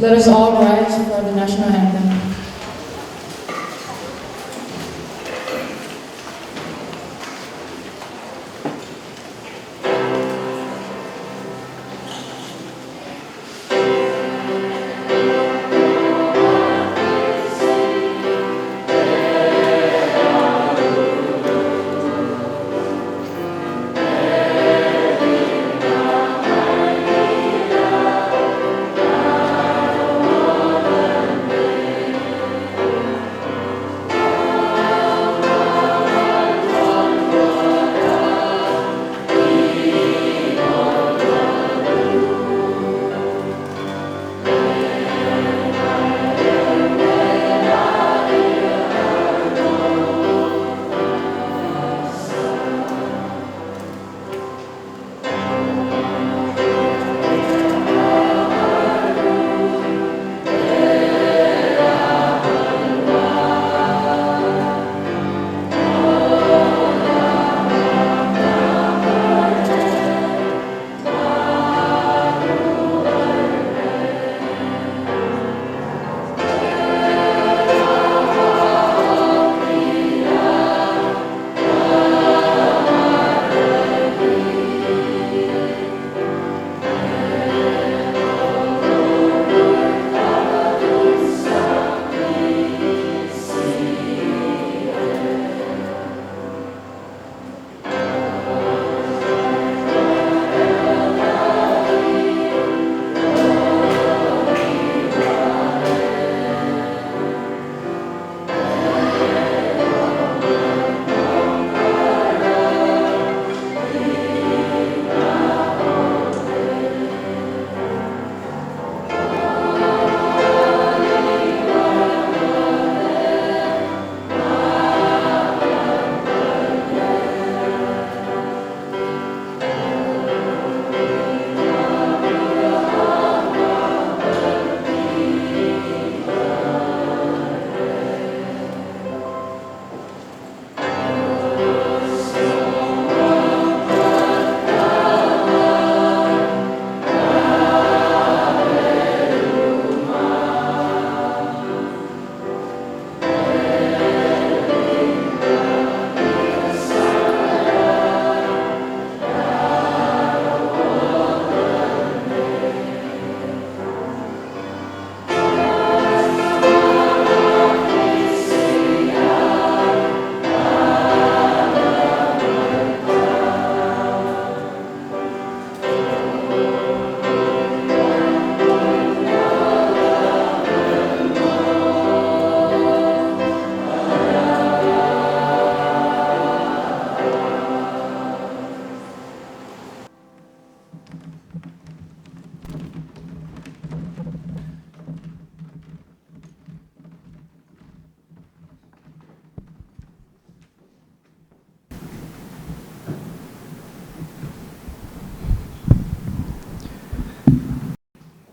Let us all rise for the national anthem.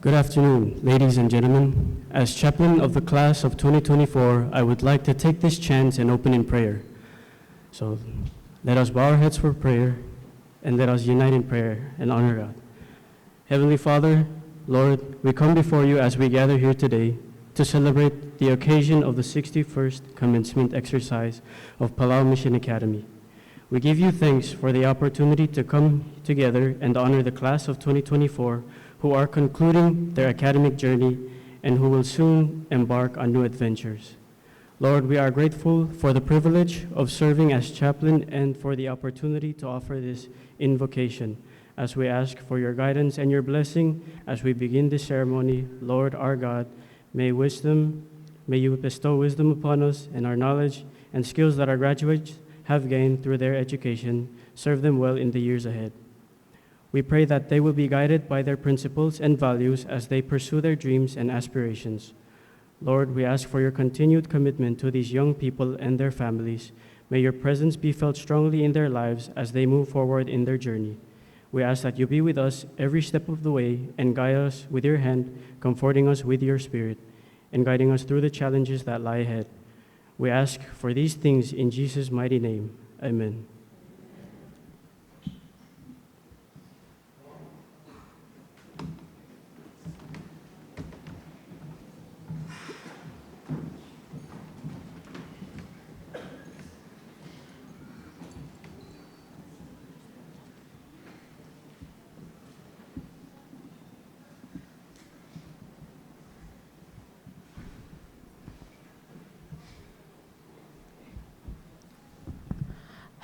Good afternoon, ladies and gentlemen. As chaplain of the class of 2024, I would like to take this chance and open in prayer. So let us bow our heads for prayer, and let us unite in prayer and honor God. Heavenly Father, Lord, we come before you as we gather here today to celebrate the occasion of the 61st commencement exercise of Palau Mission Academy. We give you thanks for the opportunity to come together and honor the class of 2024 who are concluding their academic journey and who will soon embark on new adventures. Lord, we are grateful for the privilege of serving as chaplain and for the opportunity to offer this invocation as we ask for your guidance and your blessing as we begin this ceremony. Lord our God, may you bestow wisdom upon us and our knowledge and skills that our graduates have gained through their education. Serve them well in the years ahead. We pray that they will be guided by their principles and values as they pursue their dreams and aspirations. Lord, we ask for your continued commitment to these young people and their families. May your presence be felt strongly in their lives as they move forward in their journey. We ask that you be with us every step of the way and guide us with your hand, comforting us with your spirit, and guiding us through the challenges that lie ahead. We ask for these things in Jesus' mighty name. Amen.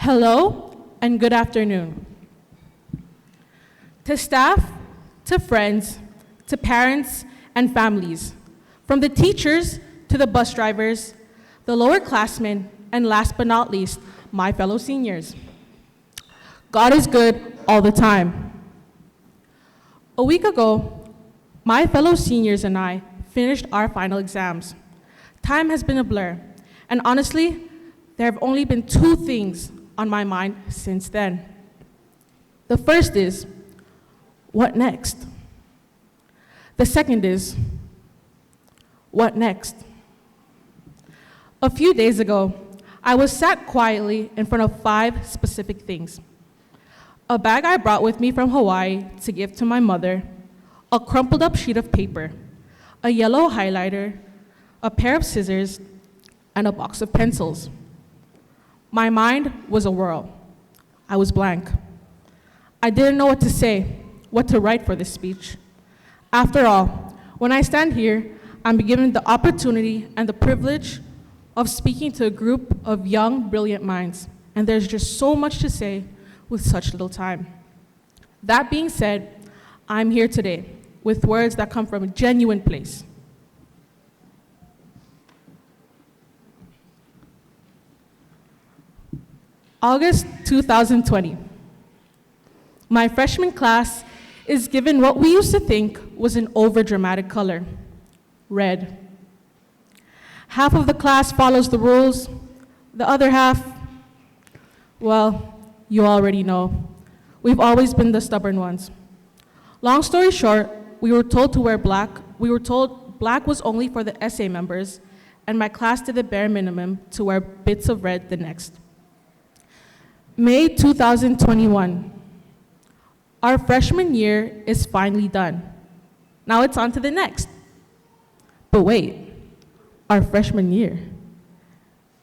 Hello and good afternoon. To staff, to friends, to parents and families, from the teachers to the bus drivers, the lower classmen, and last but not least, my fellow seniors. God is good all the time. A week ago, my fellow seniors and I finished our final exams. Time has been a blur, and honestly, there have only been two things on my mind since then. The first is, what next? The second is, what next? A few days ago, I was sat quietly in front of 5 specific things. A bag I brought with me from Hawaii to give to my mother, a crumpled up sheet of paper, a yellow highlighter, a pair of scissors, and a box of pencils. My mind was a whirl. I was blank. I didn't know what to say, what to write for this speech. After all, when I stand here, I'm given the opportunity and the privilege of speaking to a group of young, brilliant minds, and there's just so much to say with such little time. That being said, I'm here today with words that come from a genuine place. August 2020. My freshman class is given what we used to think was an overdramatic color, red. Half of the class follows the rules, the other half, well, you already know. We've always been the stubborn ones. Long story short, we were told to wear black. We were told black was only for the SA members, and my class did the bare minimum to wear bits of red the next. May 2021. Our freshman year is finally done. Now it's on to the next. But wait, our freshman year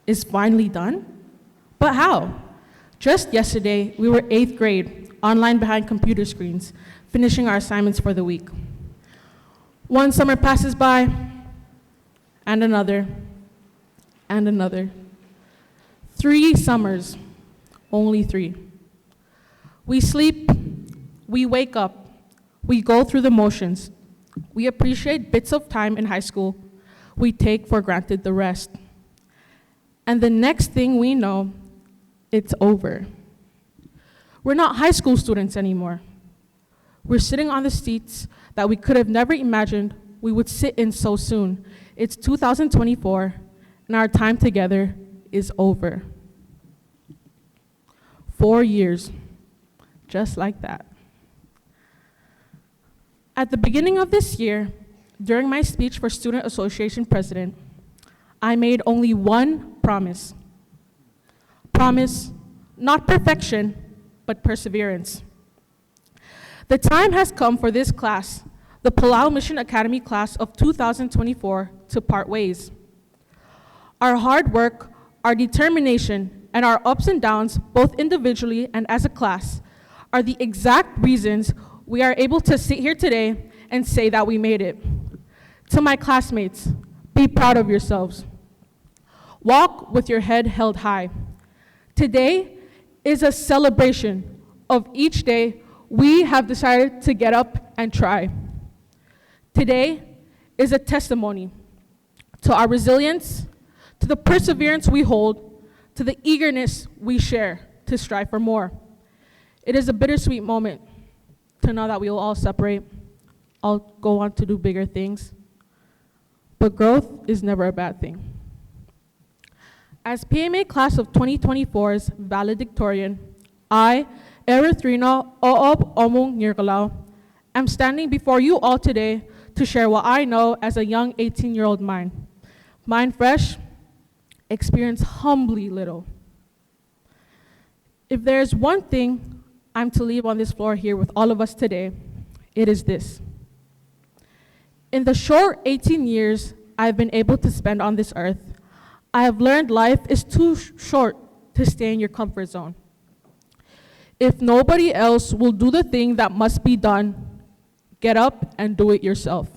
is finally done? But how? Just yesterday, we were 8th grade, online behind computer screens, finishing our assignments for the week. One summer passes by, and another, and another. 3 summers, only 3. We sleep, we wake up, we go through the motions. We appreciate bits of time in high school. We take for granted the rest. And the next thing we know, it's over. We're not high school students anymore. We're sitting on the seats that we could have never imagined we would sit in so soon. It's 2024, and our time together is over. 4 years, just like that. At the beginning of this year, during my speech for Student Association President, I made only one promise. Promise, not perfection, but perseverance. The time has come for this class, the Palau Mission Academy class of 2024, to part ways. Our hard work, our determination, and our ups and downs, both individually and as a class, are the exact reasons we are able to sit here today and say that we made it. To my classmates, be proud of yourselves. Walk with your head held high. Today is a celebration of each day we have decided to get up and try. Today is a testimony to our resilience, to the perseverance we hold, to the eagerness we share to strive for more. It is a bittersweet moment to know that we will all separate, all go on to do bigger things, but growth is never a bad thing. As PMA class of 2024's valedictorian, I, Erythrina Oob Omung Nirgalaw, am standing before you all today to share what I know as a young 18-year-old mind. Mind fresh, experience humbly little. If there's one thing I'm to leave on this floor here with all of us today, it is this. In the short 18 years I've been able to spend on this earth, I have learned life is too short to stay in your comfort zone. If nobody else will do the thing that must be done, get up and do it yourself.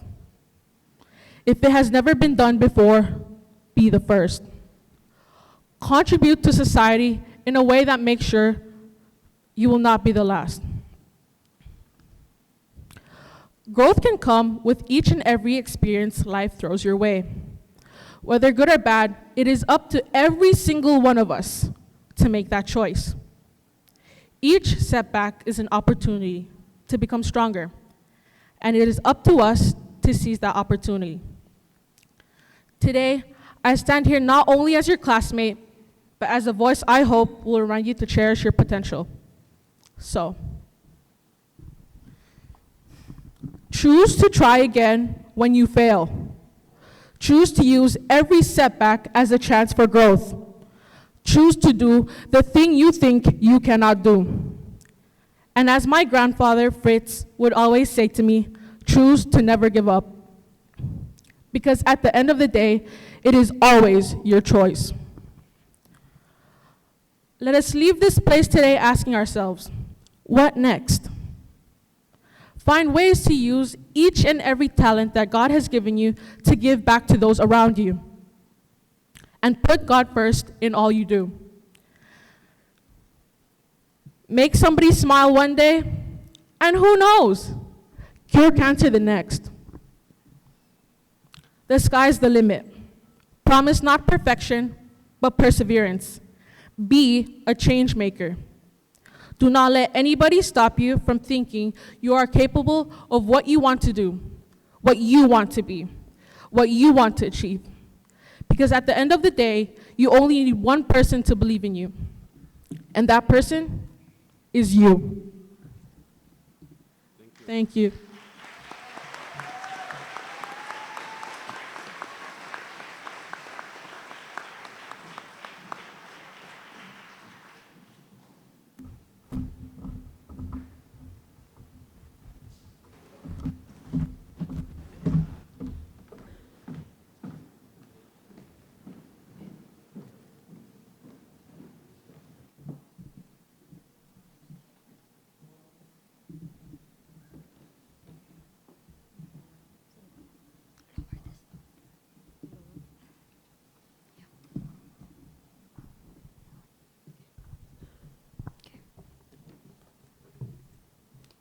If it has never been done before, be the first. Contribute to society in a way that makes sure you will not be the last. Growth can come with each and every experience life throws your way. Whether good or bad, it is up to every single one of us to make that choice. Each setback is an opportunity to become stronger, and it is up to us to seize that opportunity. Today, I stand here not only as your classmate, but as a voice I hope will remind you to cherish your potential. So, choose to try again when you fail. Choose to use every setback as a chance for growth. Choose to do the thing you think you cannot do. And as my grandfather, Fritz, would always say to me, choose to never give up. Because at the end of the day, it is always your choice. Let us leave this place today asking ourselves, what next? Find ways to use each and every talent that God has given you to give back to those around you. And put God first in all you do. Make somebody smile one day, and who knows, cure cancer the next. The sky's the limit. Promise not perfection, but perseverance. Be a change maker. Do not let anybody stop you from thinking you are capable of what you want to do, what you want to be, what you want to achieve. Because at the end of the day, you only need one person to believe in you. And that person is you. Thank you.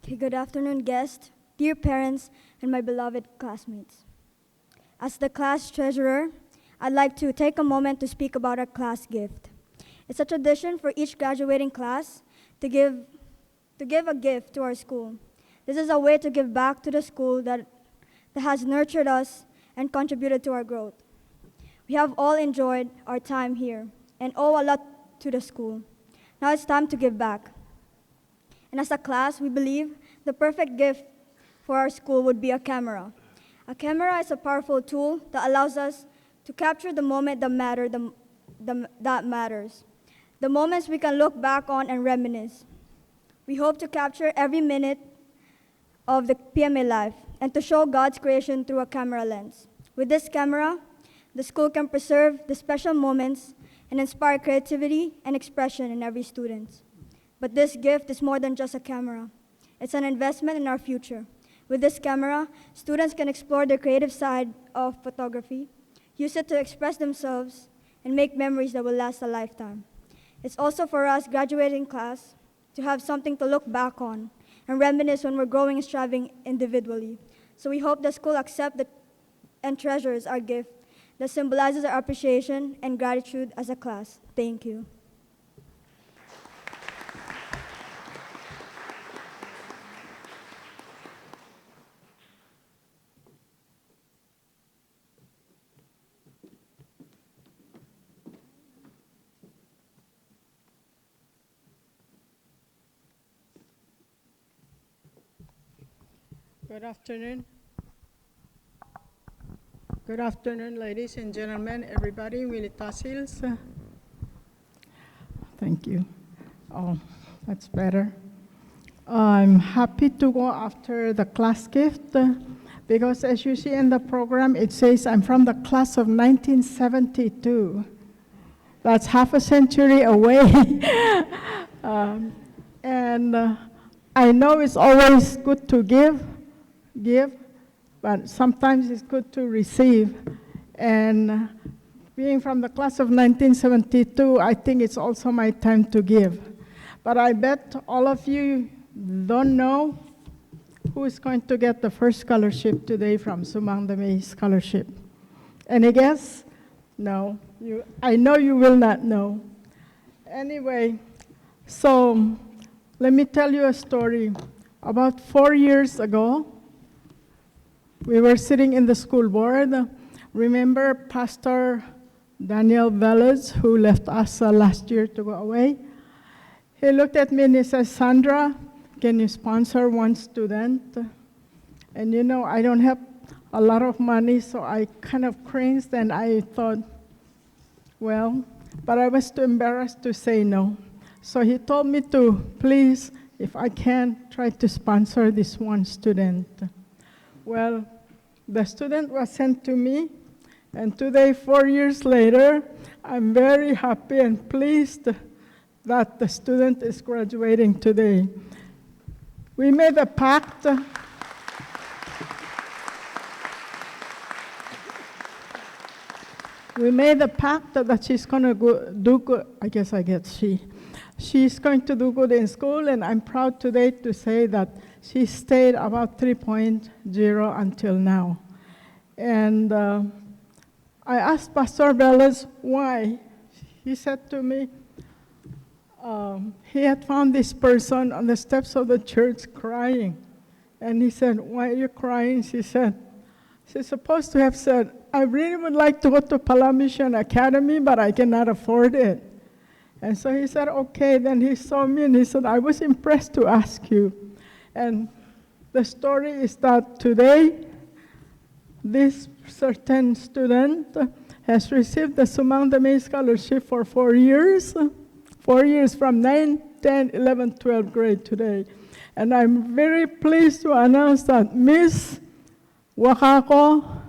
Okay, good afternoon, guests, dear parents, and my beloved classmates. As the class treasurer, I'd like to take a moment to speak about our class gift. It's a tradition for each graduating class to give a gift to our school. This is a way to give back to the school that has nurtured us and contributed to our growth. We have all enjoyed our time here and owe a lot to the school. Now it's time to give back. And as a class, we believe the perfect gift for our school would be a camera. A camera is a powerful tool that allows us to capture the moment that matters. The moments we can look back on and reminisce. We hope to capture every minute of the PMA life and to show God's creation through a camera lens. With this camera, the school can preserve the special moments and inspire creativity and expression in every student. But this gift is more than just a camera. It's an investment in our future. With this camera, students can explore the creative side of photography, use it to express themselves, and make memories that will last a lifetime. It's also for us, graduating class, to have something to look back on and reminisce when we're growing and striving individually. So we hope the school accepts and treasures our gift that symbolizes our appreciation and gratitude as a class. Thank you. Good afternoon. Good afternoon, ladies and gentlemen, everybody. Militacils. Thank you. Oh, that's better. I'm happy to go after the class gift because as you see in the program, it says I'm from the class of 1972. That's half a century away. And I know it's always good to give, but sometimes it's good to receive. And being from the class of 1972, I think it's also my time to give. But I bet all of you don't know who is going to get the first scholarship today from Sumang Damay Scholarship. Any guess? No. I know you will not know. Anyway, so let me tell you a story. About 4 years ago, we were sitting in the school board. Remember Pastor Daniel Velez, who left us last year to go away? He looked at me and he said, Sandra, can you sponsor one student? And you know, I don't have a lot of money, so I kind of cringed and I thought, well, but I was too embarrassed to say no. So he told me to please, if I can, try to sponsor this one student. Well, the student was sent to me, and today, 4 years later, I'm very happy and pleased that the student is graduating today. We made a pact. We made a pact that she's going to do good. I guess she. She's going to do good in school, and I'm proud today to say that she stayed about 3.0 until now. And I asked Pastor Velez why. He said to me, he had found this person on the steps of the church crying. And he said, why are you crying? She said, she's supposed to have said, I really would like to go to Palau Mission Academy, but I cannot afford it. And so he said, okay. Then he saw me and he said, I was impressed to ask you. And the story is that today, this certain student has received the Sumang Damay Scholarship for 4 years. 4 years from 9, 10, 11, 12 grade today. And I'm very pleased to announce that Miss Wakako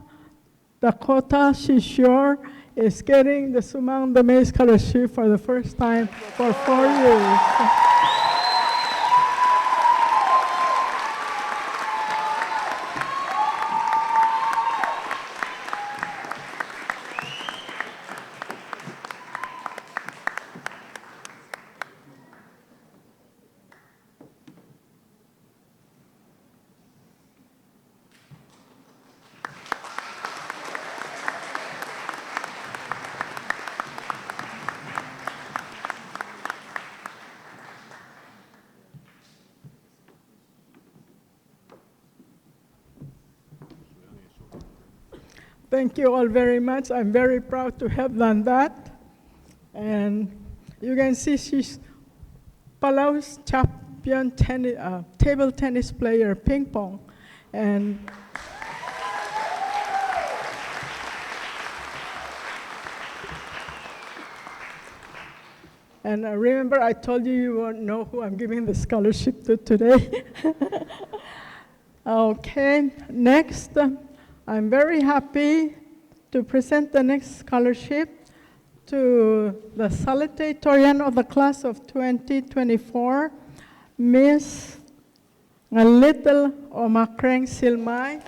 Dakota Shishore is getting the Sumang Damay Scholarship for the first time for 4 years. Thank you all very much. I'm very proud to have done that. And you can see she's Palau's champion table tennis player, ping pong. And remember, I told you you won't know who I'm giving the scholarship to today. Okay, next. I'm very happy to present the next scholarship to the salutatorian of the class of 2024, Miss Little Omakreng Silmay.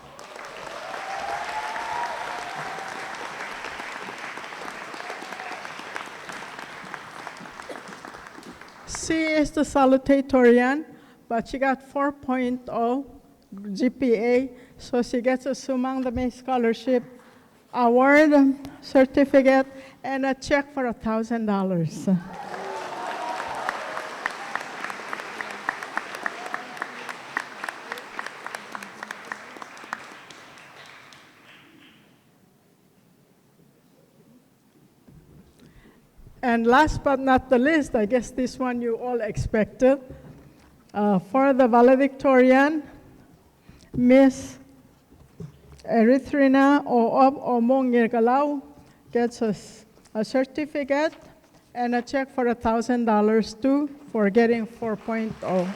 She is the salutatorian, but she got 4.0 GPA, so she gets a Sumang Damay Scholarship award, certificate, and a check for $1,000. And last but not the least, I guess this one you all expected, for the valedictorian, Miss Erithrina Oob Omong gets a certificate and a check for $1,000 too for getting 4.0.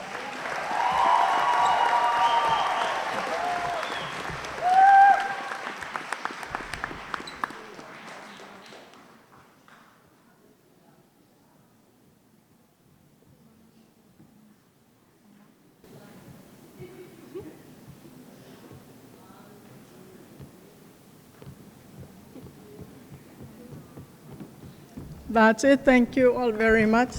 That's it. Thank you all very much.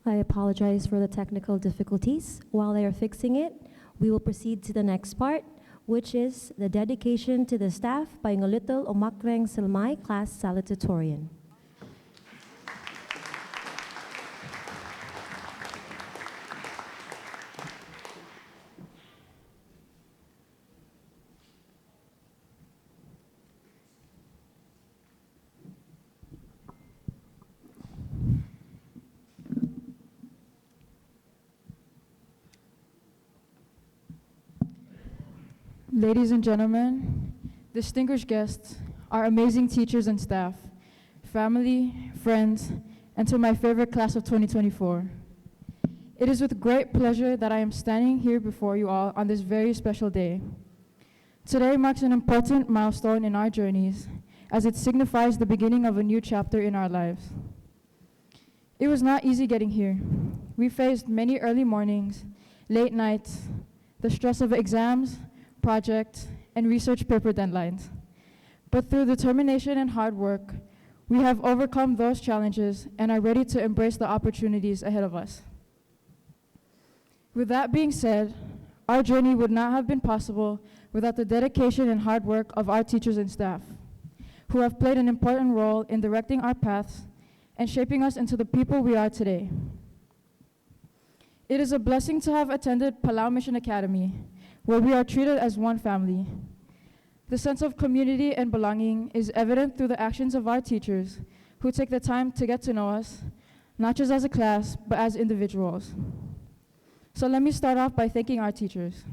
I apologize for the technical difficulties. While they are fixing it, we will proceed to the next part, which is the dedication to the staff by Ngolitul Omakreng Silmay Class Salutatorian. Ladies and gentlemen, distinguished guests, our amazing teachers and staff, family, friends, and to my favorite class of 2024. It is with great pleasure that I am standing here before you all on this very special day. Today marks an important milestone in our journeys, as it signifies the beginning of a new chapter in our lives. It was not easy getting here. We faced many early mornings, late nights, the stress of exams, projects, and research paper deadlines. But through determination and hard work, we have overcome those challenges and are ready to embrace the opportunities ahead of us. With that being said, our journey would not have been possible without the dedication and hard work of our teachers and staff, who have played an important role in directing our paths and shaping us into the people we are today. It is a blessing to have attended Palau Mission Academy, where we are treated as one family. The sense of community and belonging is evident through the actions of our teachers, who take the time to get to know us, not just as a class, but as individuals. So let me start off by thanking our teachers.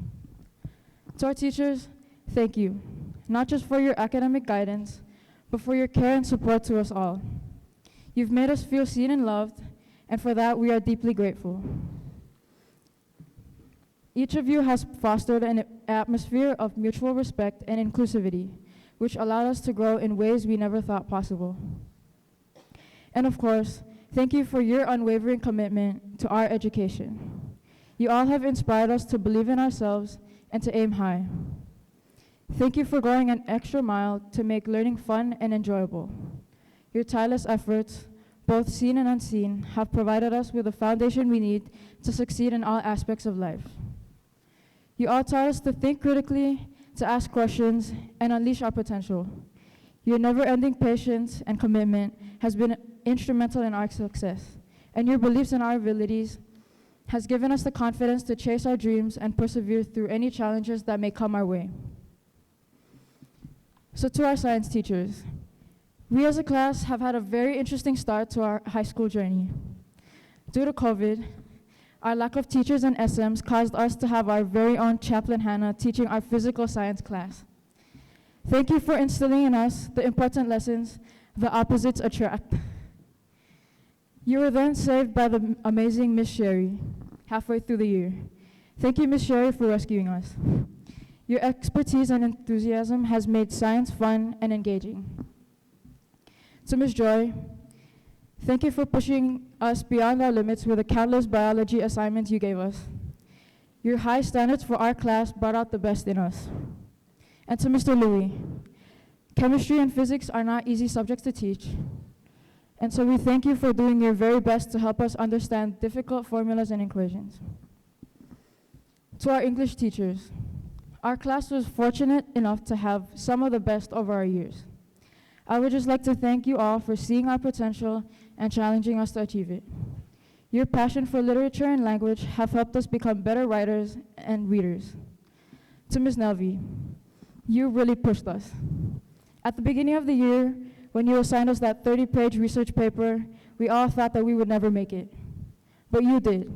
To our teachers, thank you, not just for your academic guidance, but for your care and support to us all. You've made us feel seen and loved, and for that we are deeply grateful. Each of you has fostered an atmosphere of mutual respect and inclusivity, which allowed us to grow in ways we never thought possible. And of course, thank you for your unwavering commitment to our education. You all have inspired us to believe in ourselves and to aim high. Thank you for going an extra mile to make learning fun and enjoyable. Your tireless efforts, both seen and unseen, have provided us with the foundation we need to succeed in all aspects of life. You all taught us to think critically, to ask questions, and unleash our potential. Your never-ending patience and commitment has been instrumental in our success, and your beliefs in our abilities has given us the confidence to chase our dreams and persevere through any challenges that may come our way. So to our science teachers, we as a class have had a very interesting start to our high school journey. Due to COVID, our lack of teachers and SMs caused us to have our very own Chaplain Hannah teaching our physical science class. Thank you for instilling in us the important lessons, the opposites attract. You were then saved by the amazing Miss Sherry halfway through the year. Thank you, Miss Sherry, for rescuing us. Your expertise and enthusiasm has made science fun and engaging. To Miss Joy, thank you for pushing us beyond our limits with the countless biology assignments you gave us. Your high standards for our class brought out the best in us. And to Mr. Louis, chemistry and physics are not easy subjects to teach. And so we thank you for doing your very best to help us understand difficult formulas and equations. To our English teachers, our class was fortunate enough to have some of the best over our years. I would just like to thank you all for seeing our potential and challenging us to achieve it. Your passion for literature and language have helped us become better writers and readers. To Ms. Nelvi, you really pushed us. At the beginning of the year, when you assigned us that 30-page research paper, we all thought that we would never make it. But you did.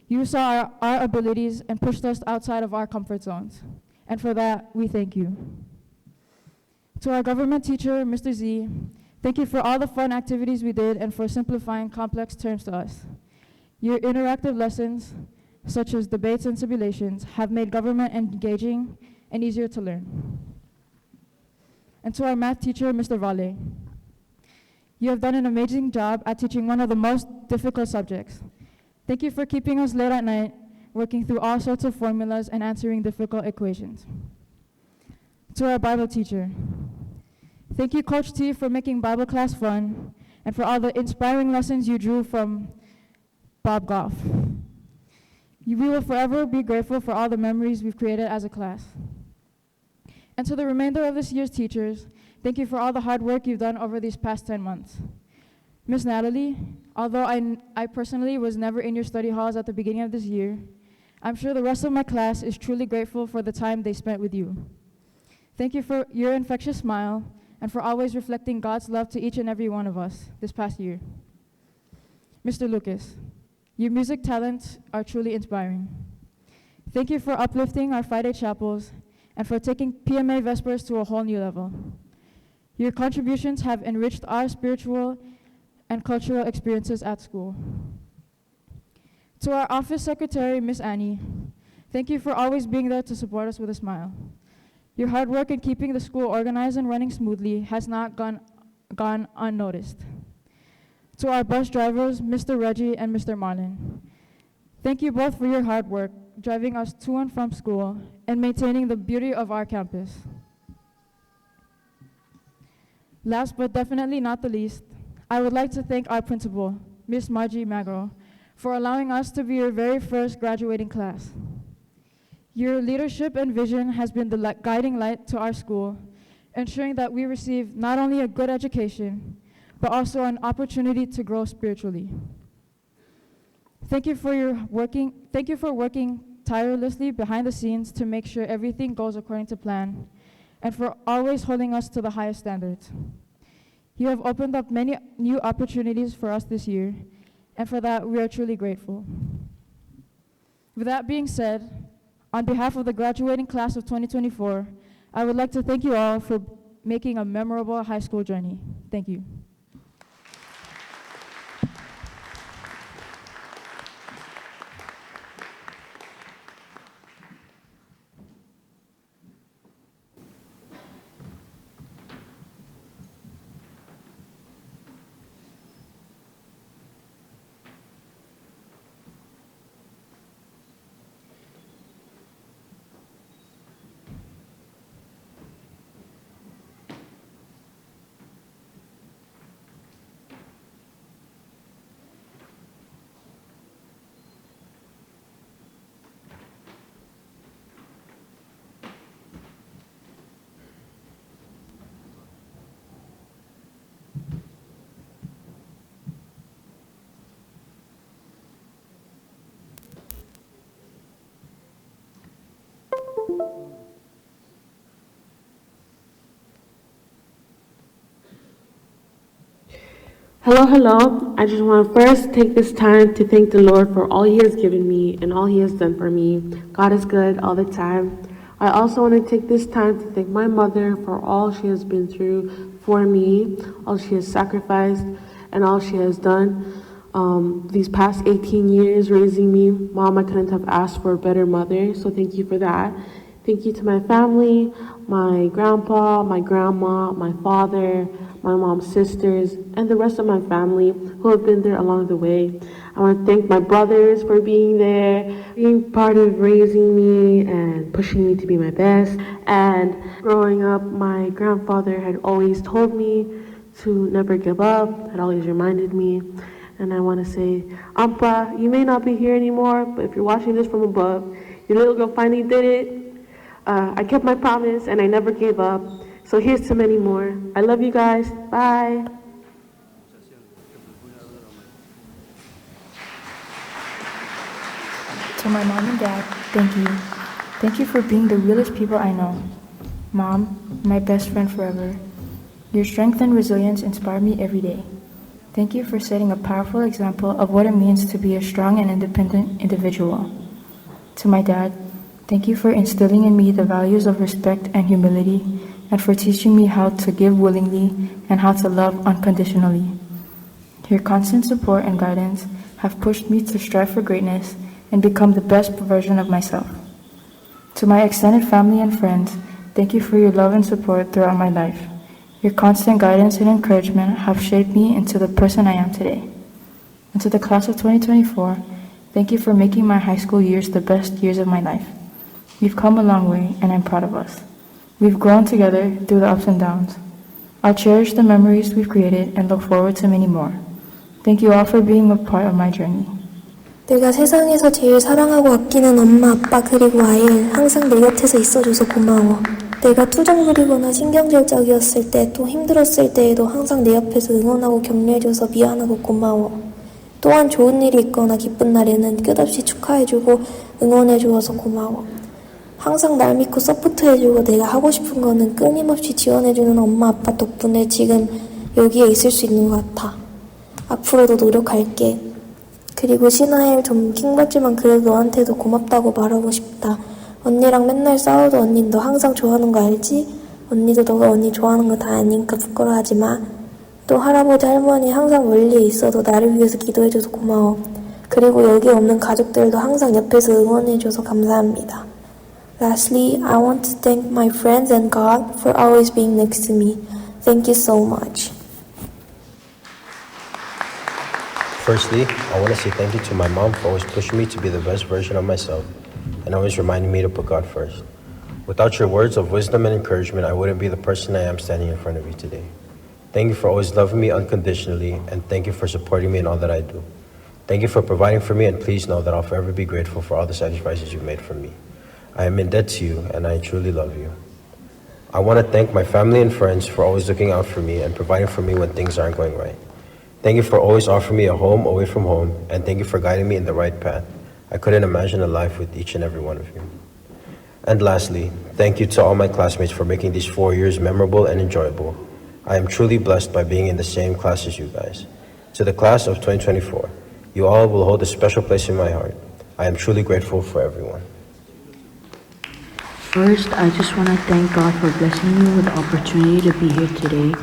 You saw our abilities and pushed us outside of our comfort zones. And for that, we thank you. To our government teacher, Mr. Z, thank you for all the fun activities we did and for simplifying complex terms to us. Your interactive lessons, such as debates and simulations, have made government engaging and easier to learn. And to our math teacher, Mr. Vale, you have done an amazing job at teaching one of the most difficult subjects. Thank you for keeping us late at night, working through all sorts of formulas and answering difficult equations. To our Bible teacher, thank you, Coach T, for making Bible class fun and for all the inspiring lessons you drew from Bob Goff. We will forever be grateful for all the memories we've created as a class. And to the remainder of this year's teachers, thank you for all the hard work you've done over these past 10 months. Miss Natalie, although I personally was never in your study halls at the beginning of this year, I'm sure the rest of my class is truly grateful for the time they spent with you. Thank you for your infectious smile and for always reflecting God's love to each and every one of us this past year. Mr. Lucas, your music talents are truly inspiring. Thank you for uplifting our Friday chapels and for taking PMA Vespers to a whole new level. Your contributions have enriched our spiritual and cultural experiences at school. To our office secretary, Miss Annie, thank you for always being there to support us with a smile. Your hard work in keeping the school organized and running smoothly has not gone unnoticed. To our bus drivers, Mr. Reggie and Mr. Marlin, thank you both for your hard work, driving us to and from school and maintaining the beauty of our campus. Last but definitely not the least, I would like to thank our principal, Miss Margie Magro, for allowing us to be your very first graduating class. Your leadership and vision has been the guiding light to our school, ensuring that we receive not only a good education, but also an opportunity to grow spiritually. Thank you for working tirelessly behind the scenes to make sure everything goes according to plan, and for always holding us to the highest standards. You have opened up many new opportunities for us this year, and for that we are truly grateful. With that being said, on behalf of the graduating class of 2024, I would like to thank you all for making a memorable high school journey. Thank you. Hello. I just want to first take this time to thank the Lord for all He has given me and all He has done for me. God is good all the time. I also want to take this time to thank my mother for all she has been through for me, all she has sacrificed, and all she has done these past 18 years raising me. Mom, I couldn't have asked for a better mother, so thank you for that. Thank you to my family, my grandpa, my grandma, my father, my mom's sisters, and the rest of my family who have been there along the way. I want to thank my brothers for being there, being part of raising me and pushing me to be my best. And growing up, my grandfather had always told me to never give up, had always reminded me. And I want to say, Ampa, you may not be here anymore, but if you're watching this from above, your little girl finally did it. I kept my promise and I never gave up. So here's to many more. I love you guys. Bye. To my mom and dad, thank you. Thank you for being the realest people I know. Mom, my best friend forever. Your strength and resilience inspire me every day. Thank you for setting a powerful example of what it means to be a strong and independent individual. To my dad, thank you for instilling in me the values of respect and humility, and for teaching me how to give willingly and how to love unconditionally. Your constant support and guidance have pushed me to strive for greatness and become the best version of myself. To my extended family and friends, thank you for your love and support throughout my life. Your constant guidance and encouragement have shaped me into the person I am today. And to the class of 2024, thank you for making my high school years the best years of my life. We've come a long way, and I'm proud of us. We've grown together through the ups and downs. I'll cherish the memories we've created and look forward to many more. Thank you all for being a part of my journey. 내가 세상에서 제일 사랑하고 아끼는 엄마, 아빠 그리고 아이를 항상 내 곁에서 있어줘서 고마워. 내가 투정 부리거나 신경질적이었을 때 또 힘들었을 때에도 항상 내 옆에서 응원하고 격려해줘서 미안하고 고마워. 또한 좋은 일이 있거나 기쁜 날에는 끝없이 축하해주고 응원해주어서 고마워. 항상 날 믿고 서포트해주고 내가 하고 싶은 거는 끊임없이 지원해주는 엄마 아빠 덕분에 지금 여기에 있을 수 있는 것 같아. 앞으로도 노력할게. 그리고 신하일 좀 킹받지만 그래도 너한테도 고맙다고 말하고 싶다. 언니랑 맨날 싸워도 언닌 너 항상 좋아하는 거 알지? 언니도 너가 언니 좋아하는 거 다 아니까 부끄러워하지 마. 또 할아버지 할머니 항상 멀리에 있어도 나를 위해서 기도해줘서 고마워. 그리고 여기 없는 가족들도 항상 옆에서 응원해줘서 감사합니다. Lastly, I want to thank my friends and God for always being next to me. Thank you so much. Firstly, I want to say thank you to my mom for always pushing me to be the best version of myself and always reminding me to put God first. Without your words of wisdom and encouragement, I wouldn't be the person I am standing in front of you today. Thank you for always loving me unconditionally, and thank you for supporting me in all that I do. Thank you for providing for me, and please know that I'll forever be grateful for all the sacrifices you've made for me. I am in debt to you, and I truly love you. I want to thank my family and friends for always looking out for me and providing for me when things aren't going right. Thank you for always offering me a home away from home, and thank you for guiding me in the right path. I couldn't imagine a life with each and every one of you. And lastly, thank you to all my classmates for making these 4 years memorable and enjoyable. I am truly blessed by being in the same class as you guys. To the class of 2024, you all will hold a special place in my heart. I am truly grateful for everyone. First, I just want to thank God for blessing me with the opportunity to be here today.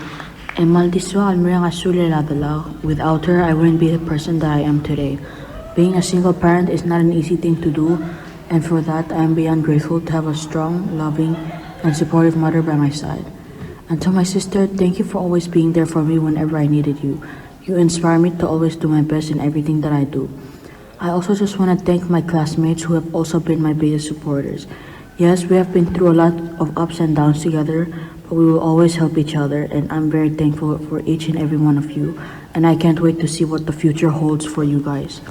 And maldiswa almirang asule labala. Without her, I wouldn't be the person that I am today. Being a single parent is not an easy thing to do, and for that, I am beyond grateful to have a strong, loving, and supportive mother by my side. And to my sister, thank you for always being there for me whenever I needed you. You inspire me to always do my best in everything that I do. I also just want to thank my classmates who have also been my biggest supporters. Yes, we have been through a lot of ups and downs together, but we will always help each other, and I'm very thankful for each and every one of you, and I can't wait to see what the future holds for you guys.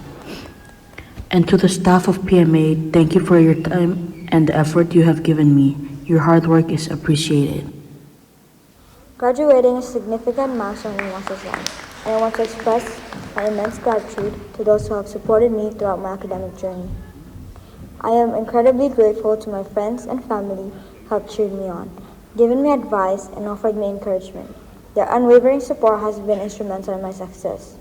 And to the staff of PMA, thank you for your time and the effort you have given me. Your hard work is appreciated. Graduating is a significant milestone in one's life, and I want to express my immense gratitude to those who have supported me throughout my academic journey. I am incredibly grateful to my friends and family who have cheered me on, given me advice, and offered me encouragement. Their unwavering support has been instrumental in my success.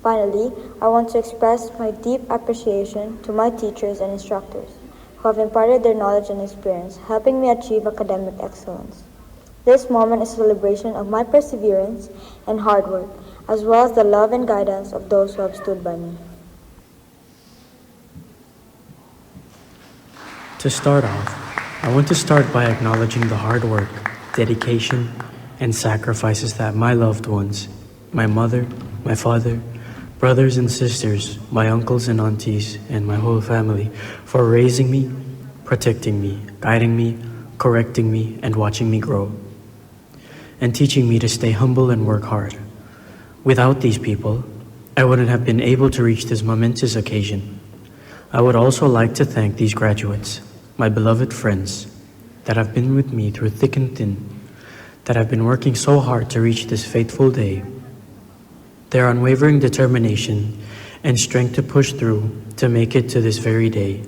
Finally, I want to express my deep appreciation to my teachers and instructors who have imparted their knowledge and experience, helping me achieve academic excellence. This moment is a celebration of my perseverance and hard work, as well as the love and guidance of those who have stood by me. To start off, I want to start by acknowledging the hard work, dedication, and sacrifices that my loved ones, my mother, my father, brothers and sisters, my uncles and aunties, and my whole family for raising me, protecting me, guiding me, correcting me, and watching me grow, and teaching me to stay humble and work hard. Without these people, I wouldn't have been able to reach this momentous occasion. I would also like to thank these graduates, my beloved friends, that have been with me through thick and thin, that have been working so hard to reach this fateful day. Their unwavering determination and strength to push through to make it to this very day.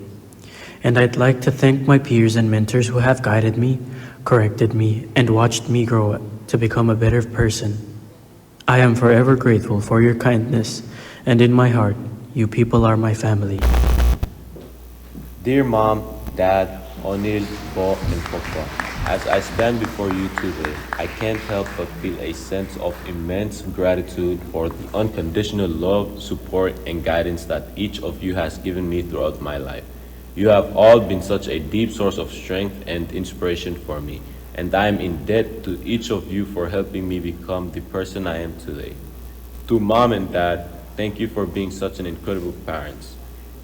And I'd like to thank my peers and mentors who have guided me, corrected me, and watched me grow to become a better person. I am forever grateful for your kindness, and in my heart, you people are my family. Dear Mom, Dad, Onil, Bo, and Papa, as I stand before you today, I can't help but feel a sense of immense gratitude for the unconditional love, support, and guidance that each of you has given me throughout my life. You have all been such a deep source of strength and inspiration for me, and I am in debt to each of you for helping me become the person I am today. To Mom and Dad, thank you for being such an incredible parents.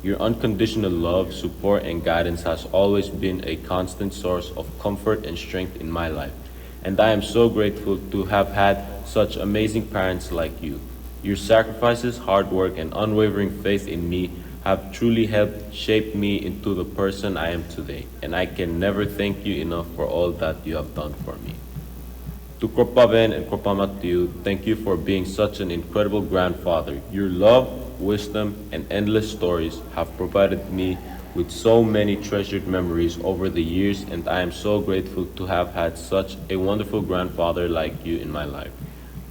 Your unconditional love, support, and guidance has always been a constant source of comfort and strength in my life, and I am so grateful to have had such amazing parents like you. Your sacrifices, hard work, and unwavering faith in me have truly helped shape me into the person I am today, and I can never thank you enough for all that you have done for me. To Kropaven and Kropamatthew, thank you for being such an incredible grandfather. Your love, wisdom, and endless stories have provided me with so many treasured memories over the years, and I am so grateful to have had such a wonderful grandfather like you in my life.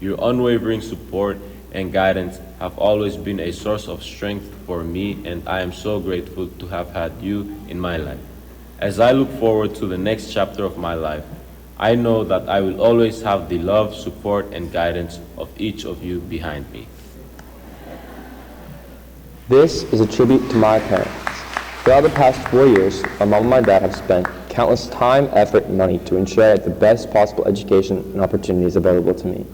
Your unwavering support and guidance have always been a source of strength for me, and I am so grateful to have had you in my life. As I look forward to the next chapter of my life, I know that I will always have the love, support, and guidance of each of you behind me. This is a tribute to my parents. Throughout the past 4 years, my mom and my dad have spent countless time, effort, and money to ensure I had the best possible education and opportunities available to me.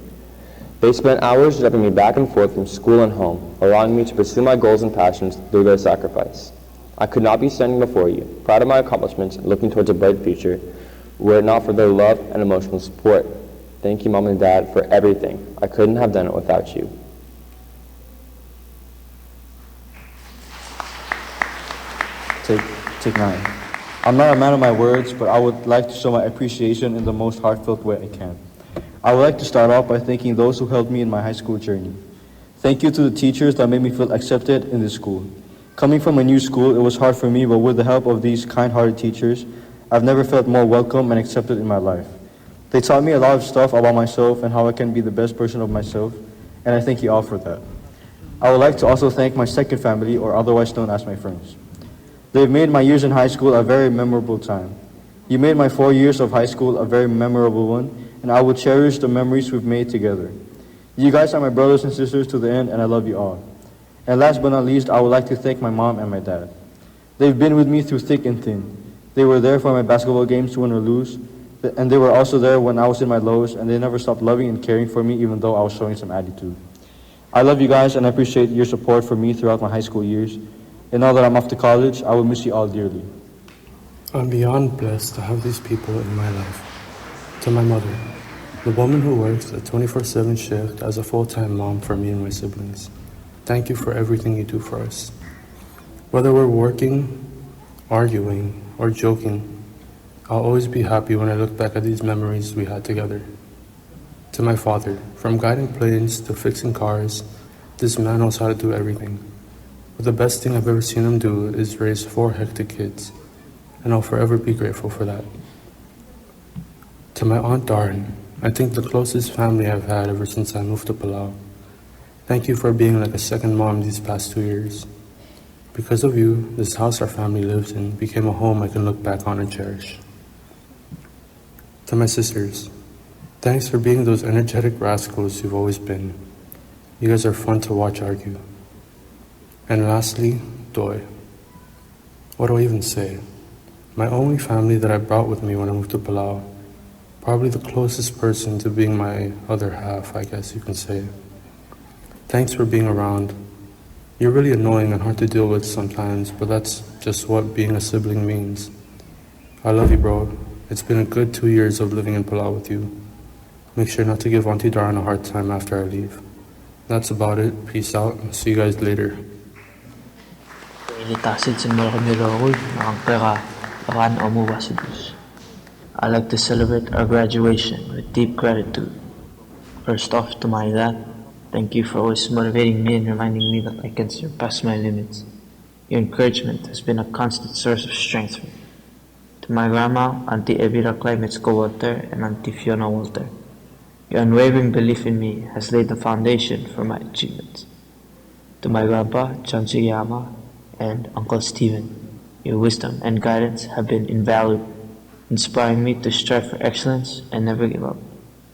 They spent hours driving me back and forth from school and home, allowing me to pursue my goals and passions through their sacrifice. I could not be standing before you, proud of my accomplishments and looking towards a bright future, were it not for their love and emotional support. Thank you, Mom and Dad, for everything. I couldn't have done it without you. Take 9. I'm not a man of my words, but I would like to show my appreciation in the most heartfelt way I can. I would like to start off by thanking those who helped me in my high school journey. Thank you to the teachers that made me feel accepted in this school. Coming from a new school, it was hard for me, but with the help of these kind-hearted teachers, I've never felt more welcome and accepted in my life. They taught me a lot of stuff about myself and how I can be the best version of myself, and I thank you all for that. I would like to also thank my second family, or otherwise known as my friends. They've made my years in high school a very memorable time. You made my 4 years of high school a very memorable one, and I will cherish the memories we've made together. You guys are my brothers and sisters to the end, and I love you all. And last but not least, I would like to thank my mom and my dad. They've been with me through thick and thin. They were there for my basketball games to win or lose, and they were also there when I was in my lows, and they never stopped loving and caring for me even though I was showing some attitude. I love you guys, and I appreciate your support for me throughout my high school years. And now that I'm off to college, I will miss you all dearly. I'm beyond blessed to have these people in my life. To my mother, the woman who works a 24/7 shift as a full-time mom for me and my siblings. Thank you for everything you do for us. Whether we're working, arguing, or joking, I'll always be happy when I look back at these memories we had together. To my father, from guiding planes to fixing cars, this man knows how to do everything. But the best thing I've ever seen him do is raise 4 hectic kids, and I'll forever be grateful for that. To my Aunt Darren, I think the closest family I've had ever since I moved to Palau. Thank you for being like a second mom these past 2 years. Because of you, this house our family lives in became a home I can look back on and cherish. To my sisters, thanks for being those energetic rascals you've always been. You guys are fun to watch argue. And lastly, Doi. What do I even say? My only family that I brought with me when I moved to Palau. Probably the closest person to being my other half, I guess you can say. Thanks for being around. You're really annoying and hard to deal with sometimes, but that's just what being a sibling means. I love you, bro. It's been a good 2 years of living in Palau with you. Make sure not to give Auntie Darren a hard time after I leave. That's about it. Peace out. See you guys later. I'd like to celebrate our graduation with deep gratitude. First off, to my dad, thank you for always motivating me and reminding me that I can surpass my limits. Your encouragement has been a constant source of strength for me. To my grandma, Auntie Evira Climatesko Walter, and Auntie Fiona Walter, your unwavering belief in me has laid the foundation for my achievements. To my grandpa, John Sugiyama, and Uncle Stephen, your wisdom and guidance have been invaluable, inspiring me to strive for excellence and never give up.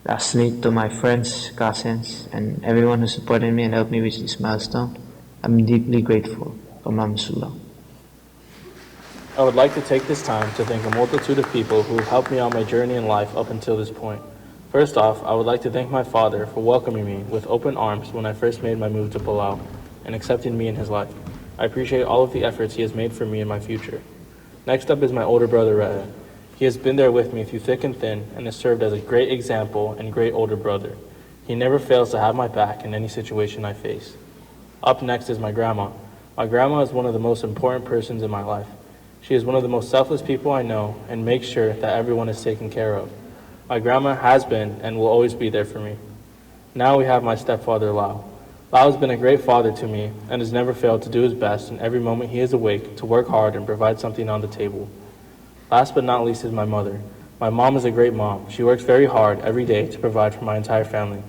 Lastly, to my friends, cousins, and everyone who supported me and helped me reach this milestone, I'm deeply grateful. Kamamasulang. I would like to take this time to thank a multitude of people who helped me on my journey in life up until this point. First off, I would like to thank my father for welcoming me with open arms when I first made my move to Palau and accepting me in his life. I appreciate all of the efforts he has made for me in my future. Next up is my older brother, Rhett. He has been there with me through thick and thin and has served as a great example and great older brother. He never fails to have my back in any situation I face. Up next is my grandma. My grandma is one of the most important persons in my life. She is one of the most selfless people I know and makes sure that everyone is taken care of. My grandma has been and will always be there for me. Now we have my stepfather, Lau. Lau has been a great father to me and has never failed to do his best in every moment he is awake to work hard and provide something on the table. Last but not least is my mother. My mom is a great mom. She works very hard every day to provide for my entire family.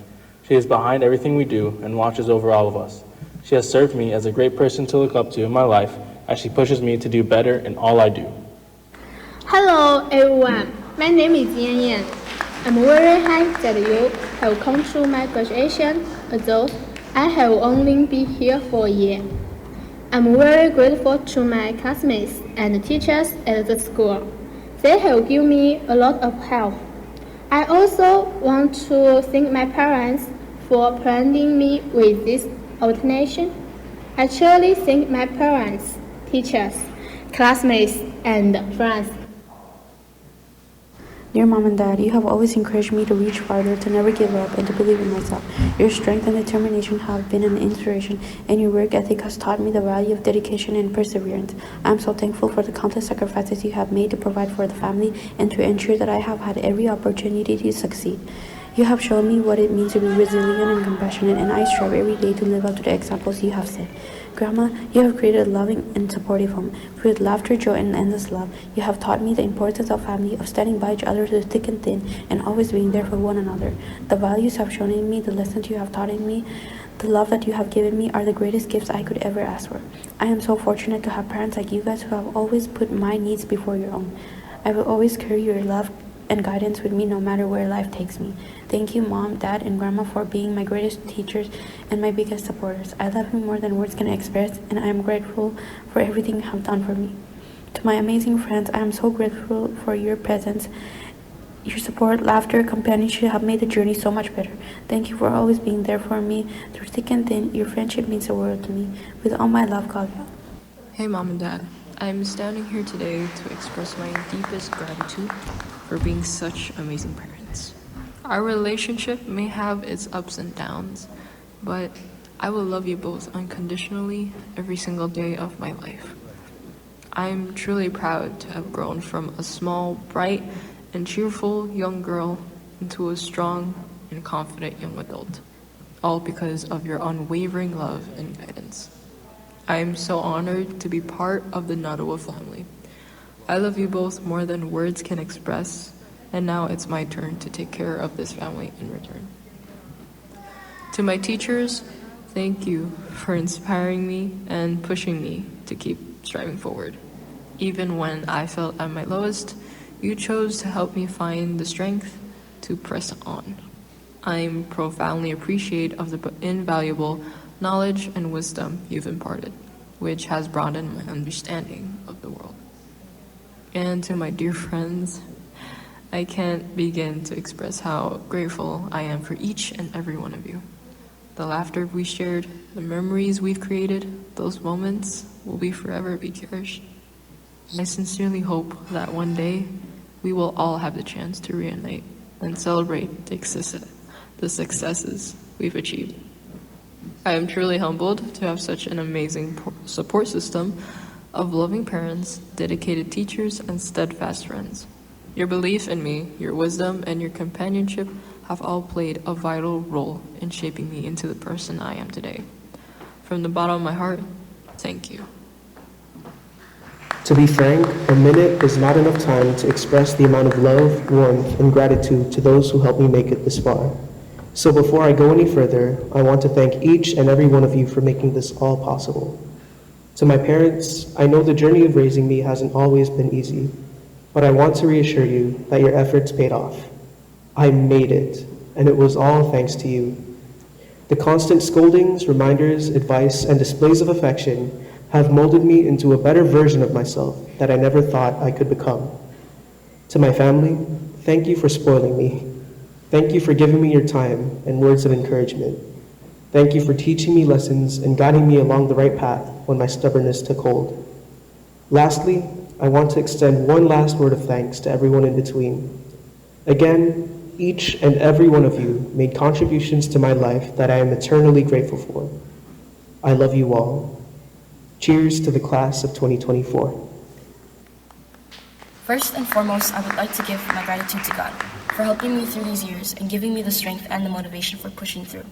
She is behind everything we do and watches over all of us. She has served me as a great person to look up to in my life as she pushes me to do better in all I do. Hello everyone, my name is Yan Yan. I'm very happy that you have come to my graduation, although I have only been here for a year. I'm very grateful to my classmates and teachers at the school. They have given me a lot of help. I also want to thank my parents for providing me with this opportunity. I truly thank my parents, teachers, classmates, and friends. Dear Mom and Dad, you have always encouraged me to reach farther, to never give up, and to believe in myself. Your strength and determination have been an inspiration, and your work ethic has taught me the value of dedication and perseverance. I am so thankful for the countless sacrifices you have made to provide for the family and to ensure that I have had every opportunity to succeed. You have shown me what it means to be resilient and compassionate, and I strive every day to live up to the examples you have set. Grandma, you have created a loving and supportive home, filled with laughter, joy, and endless love. You have taught me the importance of family, of standing by each other through thick and thin, and always being there for one another. The values you have shown in me, the lessons you have taught in me, the love that you have given me are the greatest gifts I could ever ask for. I am so fortunate to have parents like you guys who have always put my needs before your own. I will always carry your love and guidance with me no matter where life takes me. Thank you, Mom, Dad, and Grandma for being my greatest teachers and my biggest supporters. I love you more than words can express, and I am grateful for everything you have done for me. To my amazing friends, I am so grateful for your presence. Your support, laughter, companionship have made the journey so much better. Thank you for always being there for me through thick and thin. Your friendship means the world to me. With all my love, Kalia. Hey, Mom and Dad. I'm standing here today to express my deepest gratitude for being such amazing parents. Our relationship may have its ups and downs, but I will love you both unconditionally every single day of my life. I'm truly proud to have grown from a small, bright, and cheerful young girl into a strong and confident young adult, all because of your unwavering love and guidance. I am so honored to be part of the Nadawa family. I love you both more than words can express, and now it's my turn to take care of this family in return. To my teachers, thank you for inspiring me and pushing me to keep striving forward. Even when I felt at my lowest, you chose to help me find the strength to press on. I'm profoundly appreciative of the invaluable knowledge and wisdom you've imparted, which has broadened my understanding of the world. And to my dear friends, I can't begin to express how grateful I am for each and every one of you. The laughter we shared, the memories we've created, those moments will forever be cherished. I sincerely hope that one day we will all have the chance to reunite and celebrate the successes we've achieved. I am truly humbled to have such an amazing support system of loving parents, dedicated teachers, and steadfast friends. Your belief in me, your wisdom, and your companionship have all played a vital role in shaping me into the person I am today. From the bottom of my heart, thank you. To be frank, a minute is not enough time to express the amount of love, warmth, and gratitude to those who helped me make it this far. So before I go any further, I want to thank each and every one of you for making this all possible. To my parents, I know the journey of raising me hasn't always been easy, but I want to reassure you that your efforts paid off. I made it, and it was all thanks to you. The constant scoldings, reminders, advice, and displays of affection have molded me into a better version of myself that I never thought I could become. To my family, thank you for spoiling me. Thank you for giving me your time and words of encouragement. Thank you for teaching me lessons and guiding me along the right path when my stubbornness took hold. Lastly, I want to extend one last word of thanks to everyone in between. Again, each and every one of you made contributions to my life that I am eternally grateful for. I love you all. Cheers to the class of 2024. First and foremost, I would like to give my gratitude to God for helping me through these years and giving me the strength and the motivation for pushing through.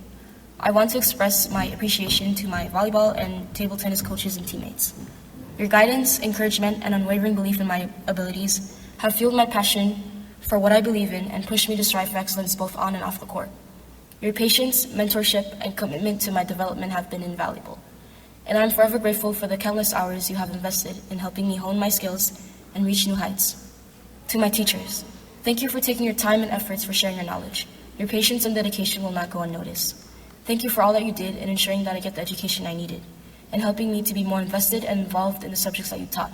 I want to express my appreciation to my volleyball and table tennis coaches and teammates. Your guidance, encouragement, and unwavering belief in my abilities have fueled my passion for what I believe in and pushed me to strive for excellence both on and off the court. Your patience, mentorship, and commitment to my development have been invaluable, and I'm forever grateful for the countless hours you have invested in helping me hone my skills and reach new heights. To my teachers, thank you for taking your time and efforts for sharing your knowledge. Your patience and dedication will not go unnoticed. Thank you for all that you did in ensuring that I get the education I needed, and helping me to be more invested and involved in the subjects that you taught.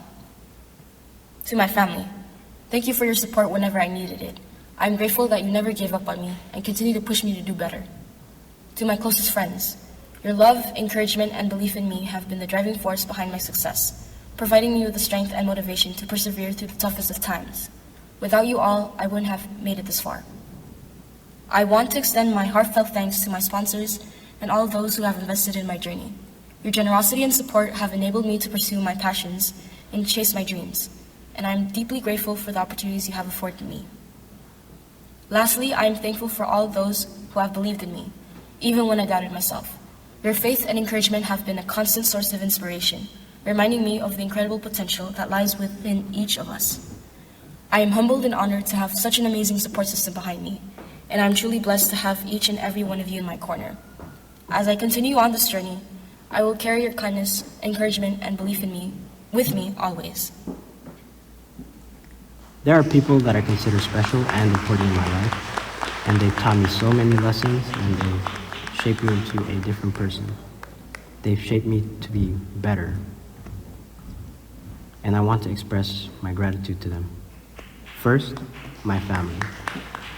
To my family, thank you for your support whenever I needed it. I'm grateful that you never gave up on me and continue to push me to do better. To my closest friends, your love, encouragement, and belief in me have been the driving force behind my success, providing me with the strength and motivation to persevere through the toughest of times. Without you all, I wouldn't have made it this far. I want to extend my heartfelt thanks to my sponsors and all those who have invested in my journey. Your generosity and support have enabled me to pursue my passions and chase my dreams, and I am deeply grateful for the opportunities you have afforded me. Lastly, I am thankful for all those who have believed in me, even when I doubted myself. Your faith and encouragement have been a constant source of inspiration, reminding me of the incredible potential that lies within each of us. I am humbled and honored to have such an amazing support system behind me, and I'm truly blessed to have each and every one of you in my corner. As I continue on this journey, I will carry your kindness, encouragement, and belief in me with me always. There are people that I consider special and important in my life, and they've taught me so many lessons, and they've shaped me into a different person. They've shaped me to be better, and I want to express my gratitude to them. First, my family,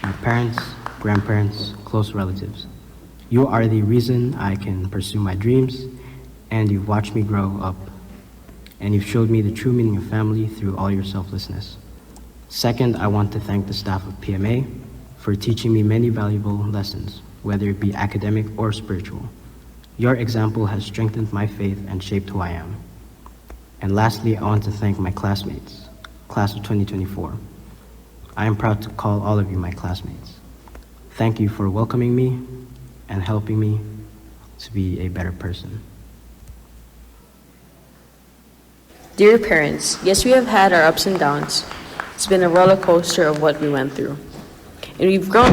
my parents, grandparents, close relatives. You are the reason I can pursue my dreams, and you've watched me grow up, and you've showed me the true meaning of family through all your selflessness. Second, I want to thank the staff of PMA for teaching me many valuable lessons, whether it be academic or spiritual. Your example has strengthened my faith and shaped who I am. And lastly, I want to thank my classmates, class of 2024. I am proud to call all of you my classmates. Thank you for welcoming me and helping me to be a better person. Dear parents, yes, we have had our ups and downs. It's been a roller coaster of what we went through. And we've grown.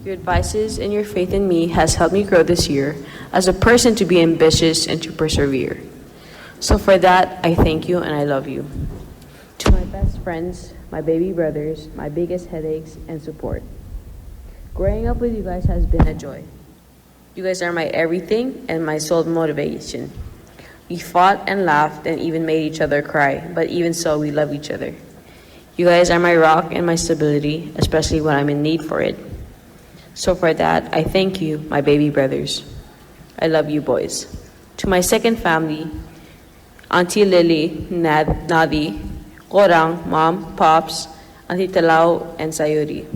Your advices and your faith in me has helped me grow this year as a person to be ambitious and to persevere. So for that, I thank you and I love you. To my best friends, my baby brothers, my biggest headaches and support. Growing up with you guys has been a joy. You guys are my everything and my sole motivation. We fought and laughed and even made each other cry, but even so, we love each other. You guys are my rock and my stability, especially when I'm in need for it. So for that, I thank you, my baby brothers. I love you boys. To my second family, Auntie Lily, Nadi, Korang, Mom, Pops, Auntie Palau, and Sayuri.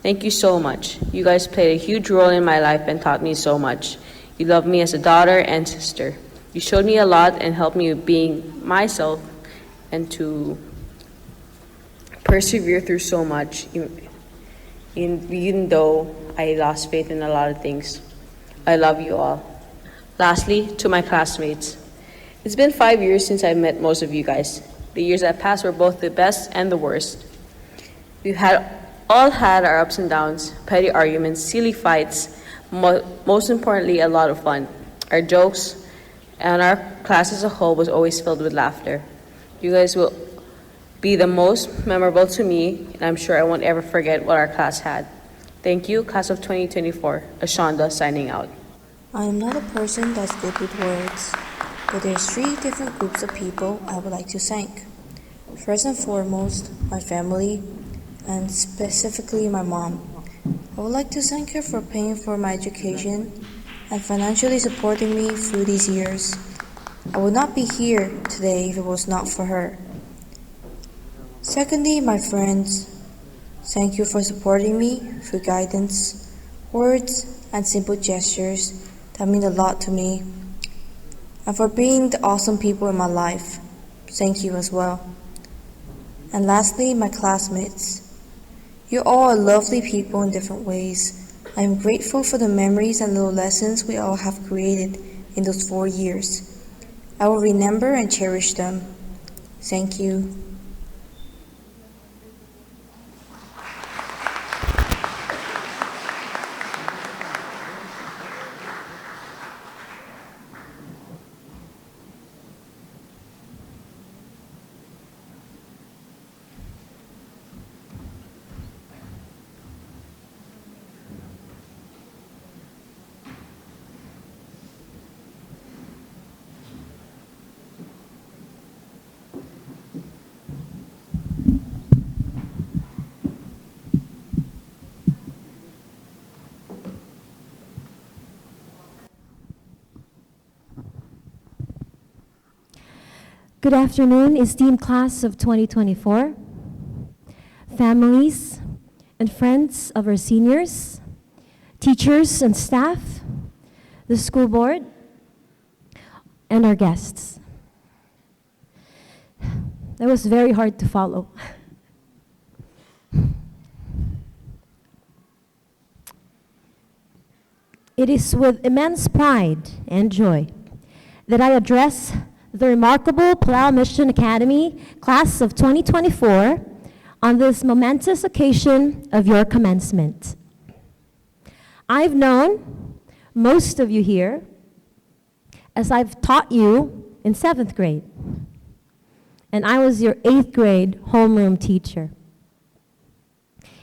Thank you so much. You guys played a huge role in my life and taught me so much. You loved me as a daughter and sister. You showed me a lot and helped me being myself and to persevere through so much, even though I lost faith in a lot of things. I love you all. Lastly, to my classmates. It's been 5 years since I met most of you guys. The years that passed were both the best and the worst. We've all had our ups and downs, petty arguments, silly fights, most importantly, a lot of fun. Our jokes and our class as a whole was always filled with laughter. You guys will be the most memorable to me, and I'm sure I won't ever forget what our class had. Thank you, class of 2024. Ashonda signing out. I am not a person that's good with words, but there's 3 different groups of people I would like to thank. First and foremost, my family, and specifically my mom. I would like to thank her for paying for my education and financially supporting me through these years. I would not be here today if it was not for her. Secondly, my friends. Thank you for supporting me through guidance, words, and simple gestures that mean a lot to me. And for being the awesome people in my life. Thank you as well. And lastly, my classmates. You all are lovely people in different ways. I am grateful for the memories and little lessons we all have created in those 4 years. I will remember and cherish them. Thank you. Good afternoon, esteemed class of 2024, families and friends of our seniors, teachers and staff, the school board, and our guests. That was very hard to follow. It is with immense pride and joy that I address the remarkable Palau Mission Academy class of 2024 on this momentous occasion of your commencement. I've known most of you here as I've taught you in 7th grade, and I was your 8th grade homeroom teacher.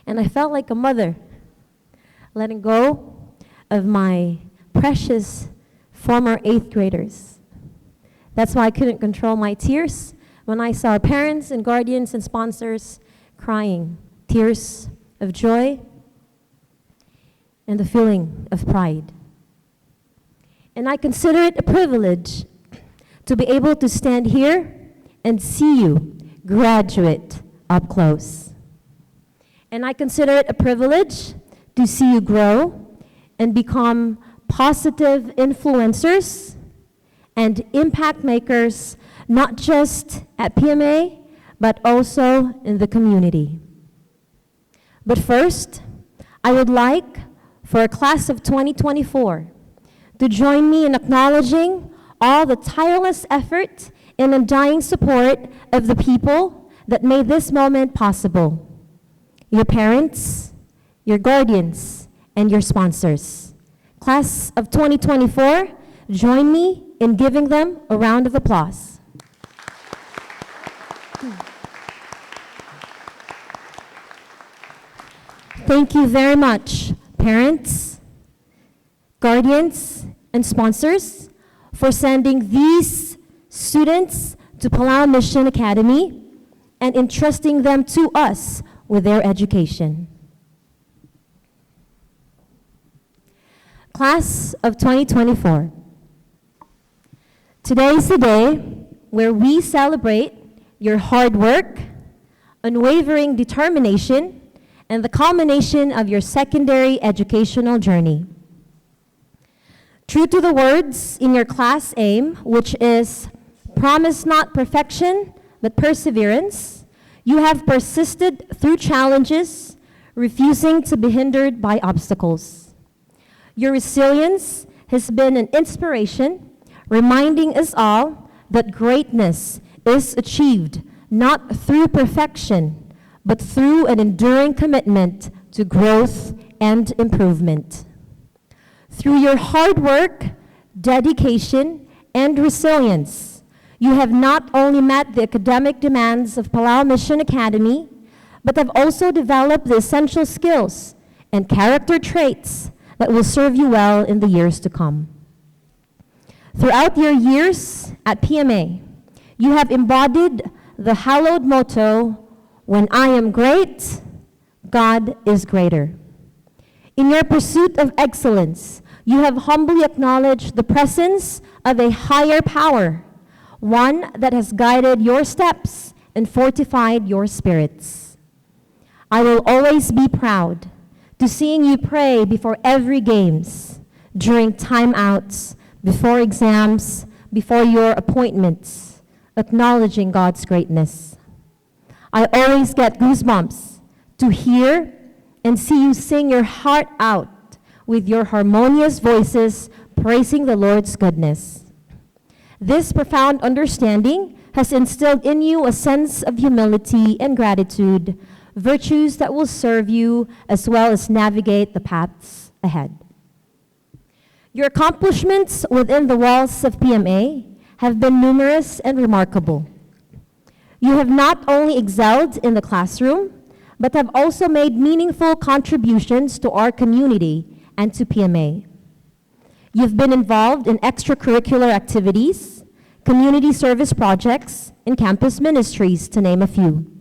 And I felt like a mother letting go of my precious former 8th graders. That's why I couldn't control my tears when I saw parents and guardians and sponsors crying, tears of joy and the feeling of pride. And I consider it a privilege to be able to stand here and see you graduate up close. And I consider it a privilege to see you grow and become positive influencers and impact makers, not just at PMA, but also in the community. But first, I would like for a class of 2024 to join me in acknowledging all the tireless effort and undying support of the people that made this moment possible. Your parents, your guardians, and your sponsors. Class of 2024, join me in giving them a round of applause. Thank you very much, parents, guardians, and sponsors, for sending these students to Palau Mission Academy and entrusting them to us with their education. Class of 2024. Today is the day where we celebrate your hard work, unwavering determination, and the culmination of your secondary educational journey. True to the words in your class aim, which is, promise not perfection, but perseverance, you have persisted through challenges, refusing to be hindered by obstacles. Your resilience has been an inspiration, reminding us all that greatness is achieved not through perfection, but through an enduring commitment to growth and improvement. Through your hard work, dedication, and resilience, you have not only met the academic demands of Palau Mission Academy, but have also developed the essential skills and character traits that will serve you well in the years to come. Throughout your years at PMA, you have embodied the hallowed motto, when I am great, God is greater. In your pursuit of excellence, you have humbly acknowledged the presence of a higher power, one that has guided your steps and fortified your spirits. I will always be proud to seeing you pray before every games, during timeouts, before exams, before your appointments, acknowledging God's greatness. I always get goosebumps to hear and see you sing your heart out with your harmonious voices praising the Lord's goodness. This profound understanding has instilled in you a sense of humility and gratitude, virtues that will serve you as well as navigate the paths ahead. Your accomplishments within the walls of PMA have been numerous and remarkable. You have not only excelled in the classroom, but have also made meaningful contributions to our community and to PMA. You've been involved in extracurricular activities, community service projects, and campus ministries, to name a few.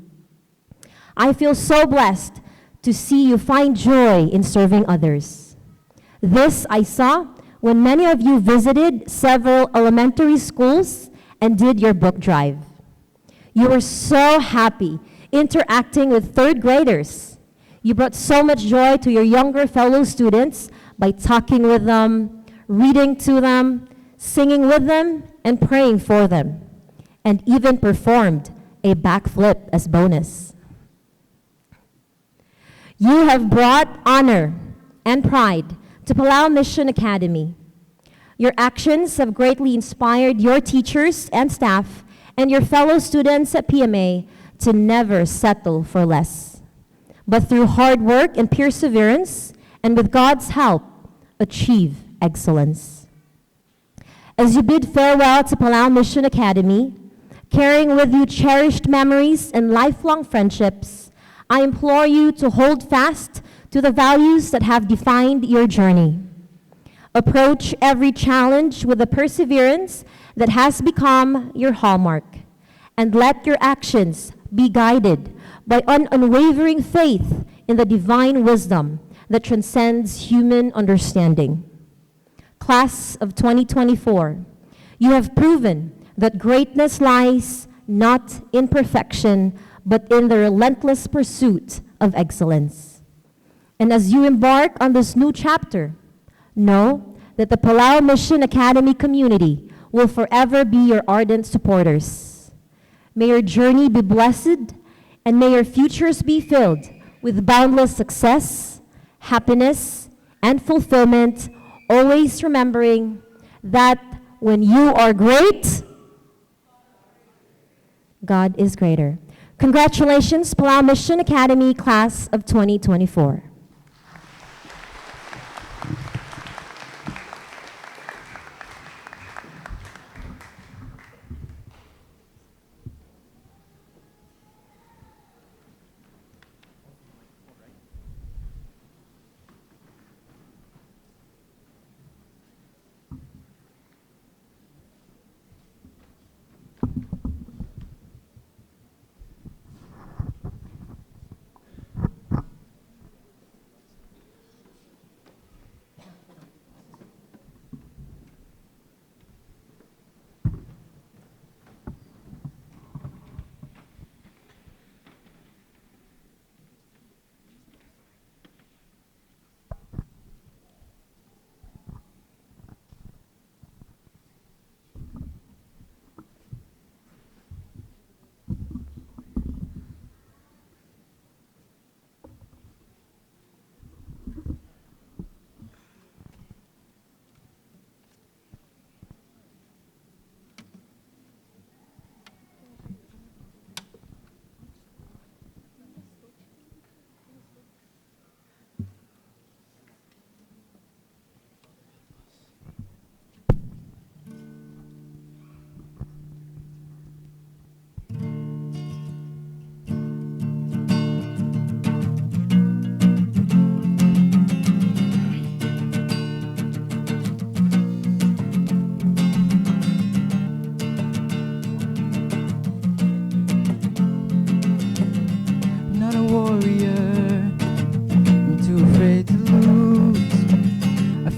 I feel so blessed to see you find joy in serving others. This I saw when many of you visited several elementary schools and did your book drive. You were so happy interacting with third graders. You brought so much joy to your younger fellow students by talking with them, reading to them, singing with them, and praying for them, and even performed a backflip as bonus. You have brought honor and pride to Palau Mission Academy. Your actions have greatly inspired your teachers and staff and your fellow students at PMA to never settle for less, but through hard work and perseverance, and with God's help, achieve excellence. As you bid farewell to Palau Mission Academy, carrying with you cherished memories and lifelong friendships, I implore you to hold fast to the values that have defined your journey. Approach every challenge with the perseverance that has become your hallmark, and let your actions be guided by an unwavering faith in the divine wisdom that transcends human understanding. Class of 2024, you have proven that greatness lies not in perfection, but in the relentless pursuit of excellence. And as you embark on this new chapter, know that the Palau Mission Academy community will forever be your ardent supporters. May your journey be blessed, and may your futures be filled with boundless success, happiness, and fulfillment, always remembering that when you are great, God is greater. Congratulations, Palau Mission Academy Class of 2024.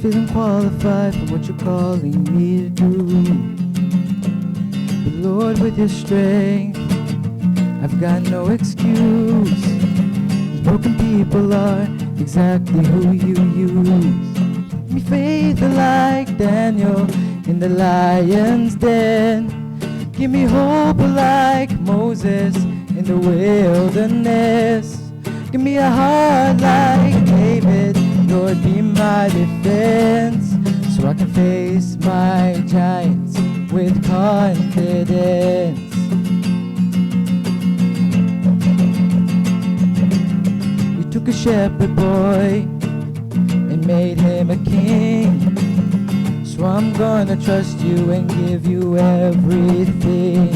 Feeling qualified for what you're calling me to do. But Lord, with your strength, I've got no excuse. 'Cause broken people are exactly who you use. Give me faith like Daniel in the lion's den. Give me hope like Moses in the wilderness. Give me a heart like David, Lord, be my defense, so I can face my giants with confidence. You took a shepherd boy and made him a king, so I'm gonna trust you and give you everything.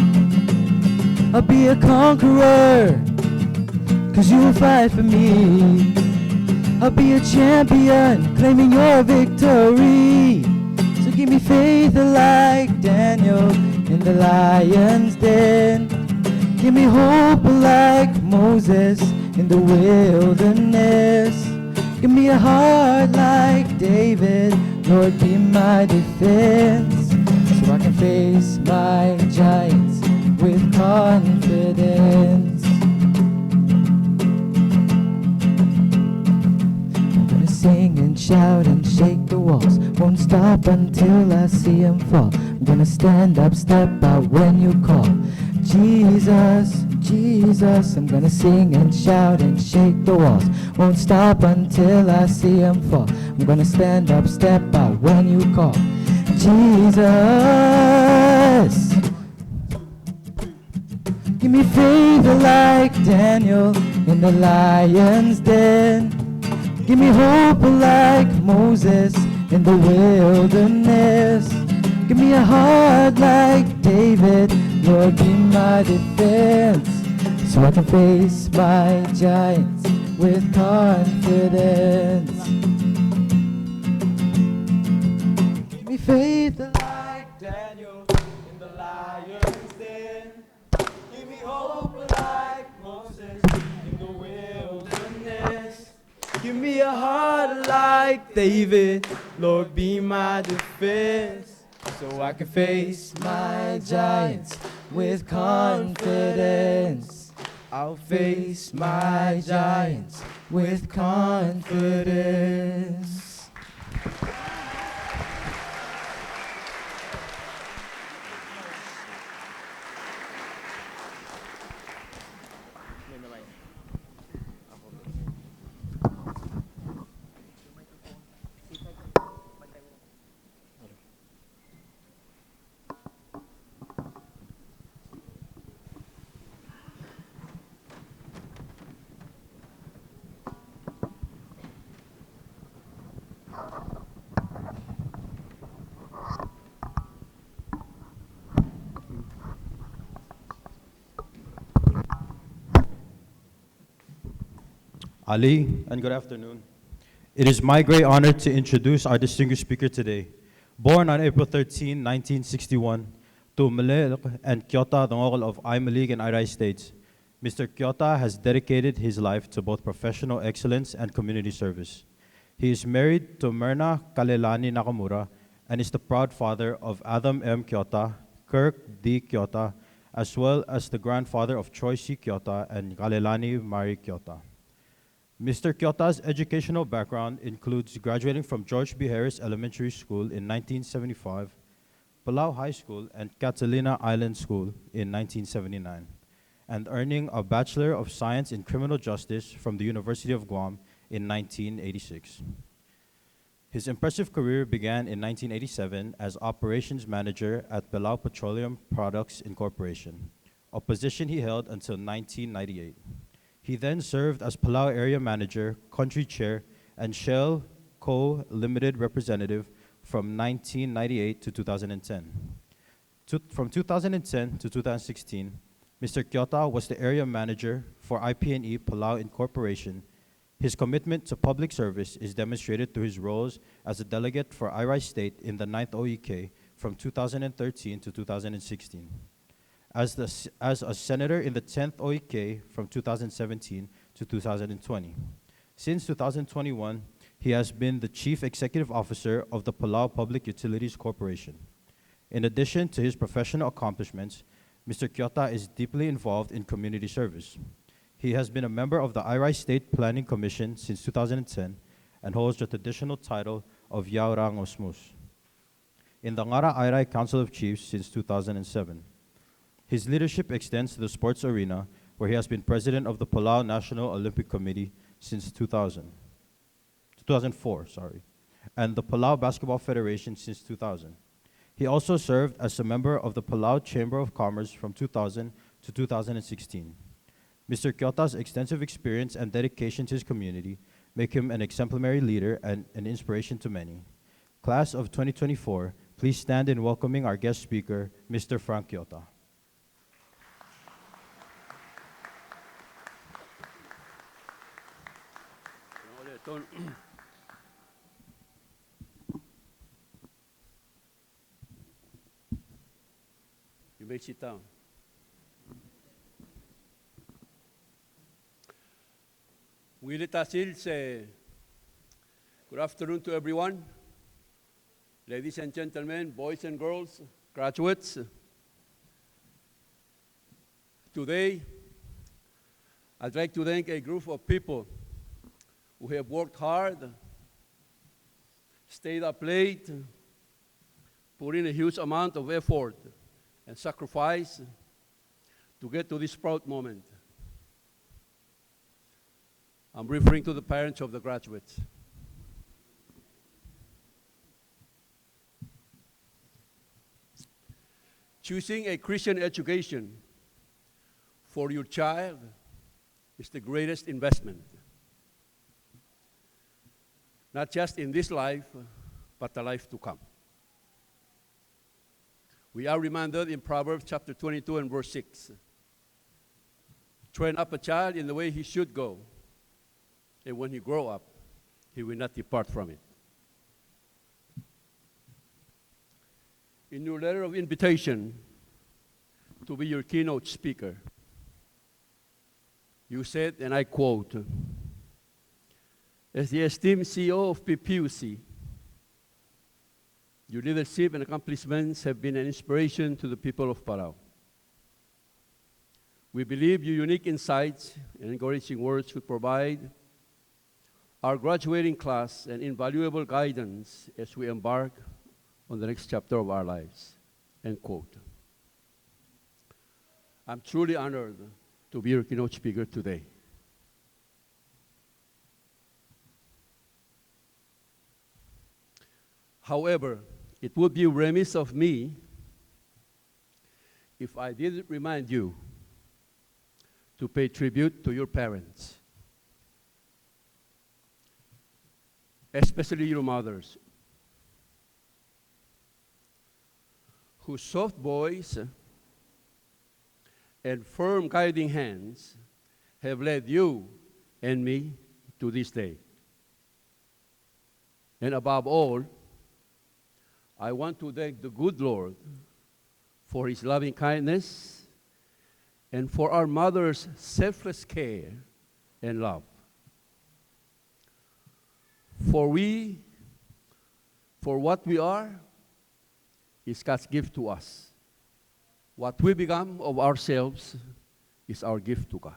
I'll be a conqueror, 'cause you will fight for me. I'll be a champion, claiming your victory. So give me faith like Daniel in the lion's den. Give me hope like Moses in the wilderness. Give me a heart like David, Lord, be my defense, so I can face my giants with confidence. I'm gonna sing and shout and shake the walls. Won't stop until I see him fall. I'm gonna stand up, step out when you call. Jesus, Jesus, I'm gonna sing and shout and shake the walls. Won't stop until I see him fall. I'm gonna stand up, step out when you call. Jesus, give me faith like Daniel in the lion's den. Give me hope like Moses in the wilderness. Give me a heart like David, Lord, be my defense, so I can face my giants with confidence. Give me faith like Daniel in the lion's den. Give me hope like Moses in the wilderness. Give me a heart like David, Lord, be my defense, so I can face my giants with confidence. I'll face my giants with confidence. Ali, and good afternoon. It is my great honor to introduce our distinguished speaker today. Born on April 13, 1961, to Malek and Kyota, the Ngokol of Aymalig and Iray states, Mr. Kyota has dedicated his life to both professional excellence and community service. He is married to Myrna Kalelani Nakamura and is the proud father of Adam M. Kyota, Kirk D. Kyota, as well as the grandfather of Troy C. Kyota and Kalelani Mari Kyota. Mr. Kyota's educational background includes graduating from George B. Harris Elementary School in 1975, Palau High School and Catalina Island School in 1979, and earning a Bachelor of Science in Criminal Justice from the University of Guam in 1986. His impressive career began in 1987 as Operations Manager at Palau Petroleum Products Incorporation, a position he held until 1998. He then served as Palau Area Manager, Country Chair, and Shell Co. Limited Representative from 1998 to 2010. From 2010 to 2016, Mr. Kyota was the Area Manager for IP&E Palau Incorporation. His commitment to public service is demonstrated through his roles as a delegate for Iray State in the 9th OEK from 2013 to 2016. As a senator in the 10th OEK from 2017 to 2020. Since 2021, he has been the Chief Executive Officer of the Palau Public Utilities Corporation. In addition to his professional accomplishments, Mr. Kyota is deeply involved in community service. He has been a member of the Iray State Planning Commission since 2010 and holds the traditional title of Yaurang Osmus in the Ngarachamayong Council of Chiefs since 2007. His leadership extends to the sports arena, where he has been president of the Palau National Olympic Committee since 2004, and the Palau Basketball Federation since 2000. He also served as a member of the Palau Chamber of Commerce from 2000 to 2016. Mr. Kyota's extensive experience and dedication to his community make him an exemplary leader and an inspiration to many. Class of 2024, please stand in welcoming our guest speaker, Mr. Frank Kyota. You may sit down. Good afternoon to everyone. Ladies and gentlemen, boys and girls, graduates. Today, I'd like to thank a group of people who have worked hard, stayed up late, put in a huge amount of effort and sacrifice to get to this proud moment. I'm referring to the parents of the graduates. Choosing a Christian education for your child is the greatest investment, not just in this life, but the life to come. We are reminded in Proverbs chapter 22 and verse 6, train up a child in the way he should go, and when he grow up, he will not depart from it. In your letter of invitation to be your keynote speaker, you said, and I quote, as the esteemed CEO of PPUC, your leadership and accomplishments have been an inspiration to the people of Palau. We believe your unique insights and encouraging words will provide our graduating class an invaluable guidance as we embark on the next chapter of our lives, end quote. I'm truly honored to be your keynote speaker today. However, it would be remiss of me if I didn't remind you to pay tribute to your parents, especially your mothers, whose soft voice and firm guiding hands have led you and me to this day. And above all, I want to thank the good Lord for his loving kindness and for our mother's selfless care and love. For what we are is God's gift to us. What we become of ourselves is our gift to God.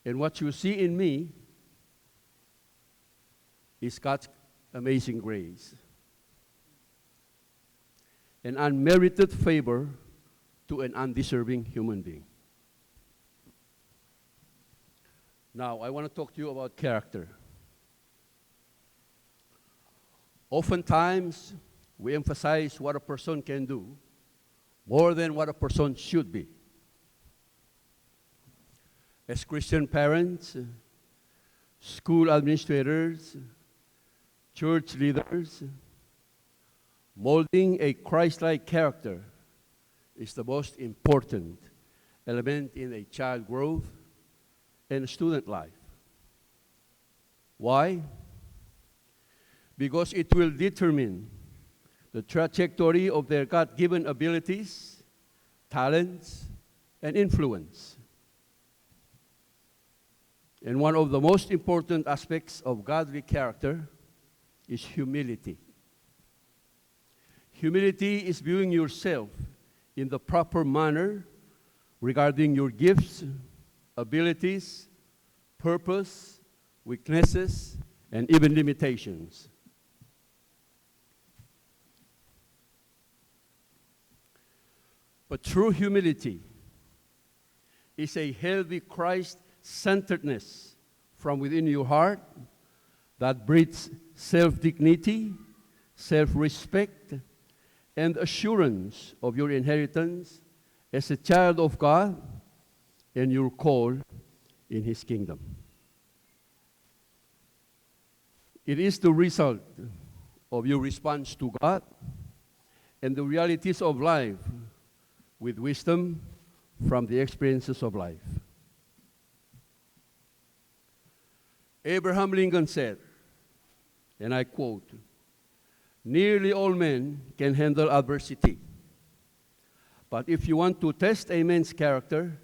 And what you see in me is God's amazing grace, an unmerited favor to an undeserving human being. Now, I want to talk to you about character. Oftentimes, we emphasize what a person can do more than what a person should be. As Christian parents, school administrators, church leaders, molding a Christ-like character is the most important element in a child growth and student life. Why? Because it will determine the trajectory of their God-given abilities, talents, and influence. And one of the most important aspects of godly character is humility. Humility is viewing yourself in the proper manner regarding your gifts, abilities, purpose, weaknesses, and even limitations. But true humility is a healthy Christ-centeredness from within your heart that breeds self-dignity, self-respect, and assurance of your inheritance as a child of God and your call in His kingdom. It is the result of your response to God and the realities of life with wisdom from the experiences of life. Abraham Lincoln said, and I quote, "Nearly all men can handle adversity, but if you want to test a man's character,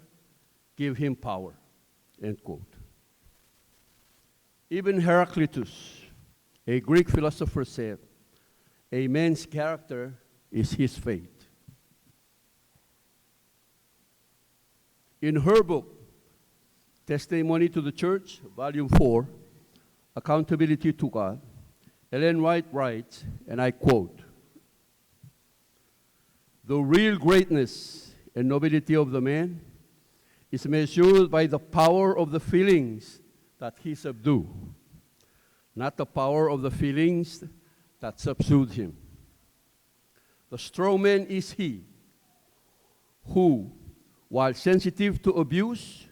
give him power," end quote. Even Heraclitus, a Greek philosopher, said, "A man's character is his fate." In her book, Testimony to the Church, Volume 4, Accountability to God, Ellen White writes, and I quote, "The real greatness and nobility of the man is measured by the power of the feelings that he subdued, not the power of the feelings that subdued him. The strong man is he who, while sensitive to abuse,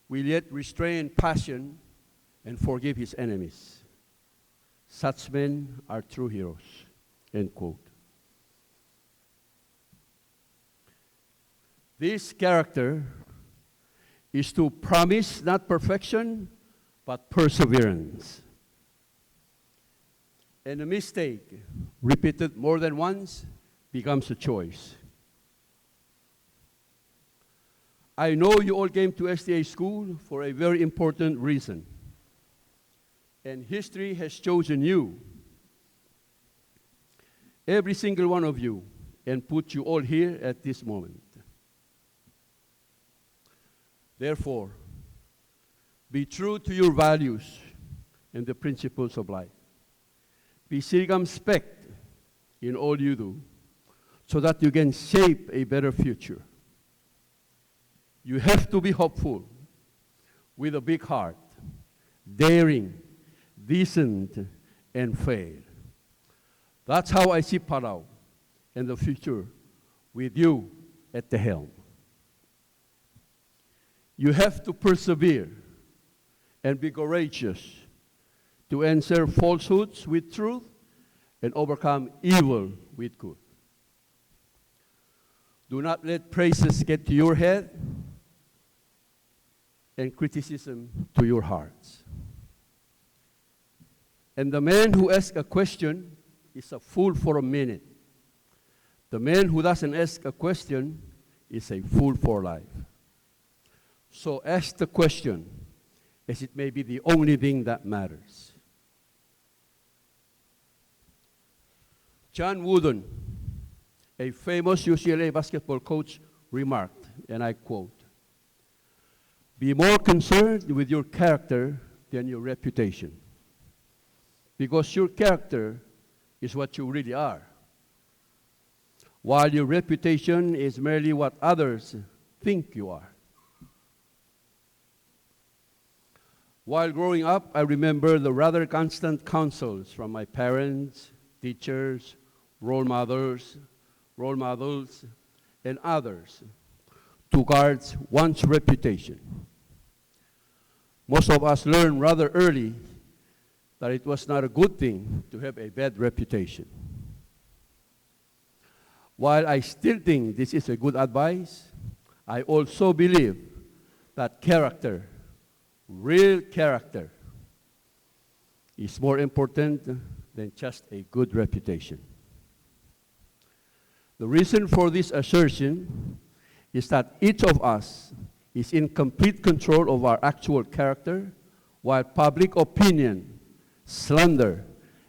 will yet restrain passion and forgive his enemies. Such men are true heroes." End quote. This character is to promise not perfection, but perseverance. And a mistake, repeated more than once, becomes a choice. I know you all came to STA school for a very important reason. And history has chosen you, every single one of you, and put you all here at this moment. Therefore, be true to your values and the principles of life. Be circumspect in all you do so that you can shape a better future. You have to be hopeful with a big heart, daring, decent, and fair. That's how I see Palau and the future with you at the helm. You have to persevere and be courageous to answer falsehoods with truth and overcome evil with good. Do not let praises get to your head and criticism to your hearts. And the man who asks a question is a fool for a minute. The man who doesn't ask a question is a fool for life. So ask the question, as it may be the only thing that matters. John Wooden, a famous UCLA basketball coach, remarked, and I quote, "Be more concerned with your character than your reputation, because your character is what you really are, while your reputation is merely what others think you are." While growing up, I remember the rather constant counsels from my parents, teachers, role models, and others to guard one's reputation. Most of us learned rather early that it was not a good thing to have a bad reputation. While I still think this is a good advice, I also believe that character, real character, is more important than just a good reputation. The reason for this assertion is that each of us is in complete control of our actual character, while public opinion, slander,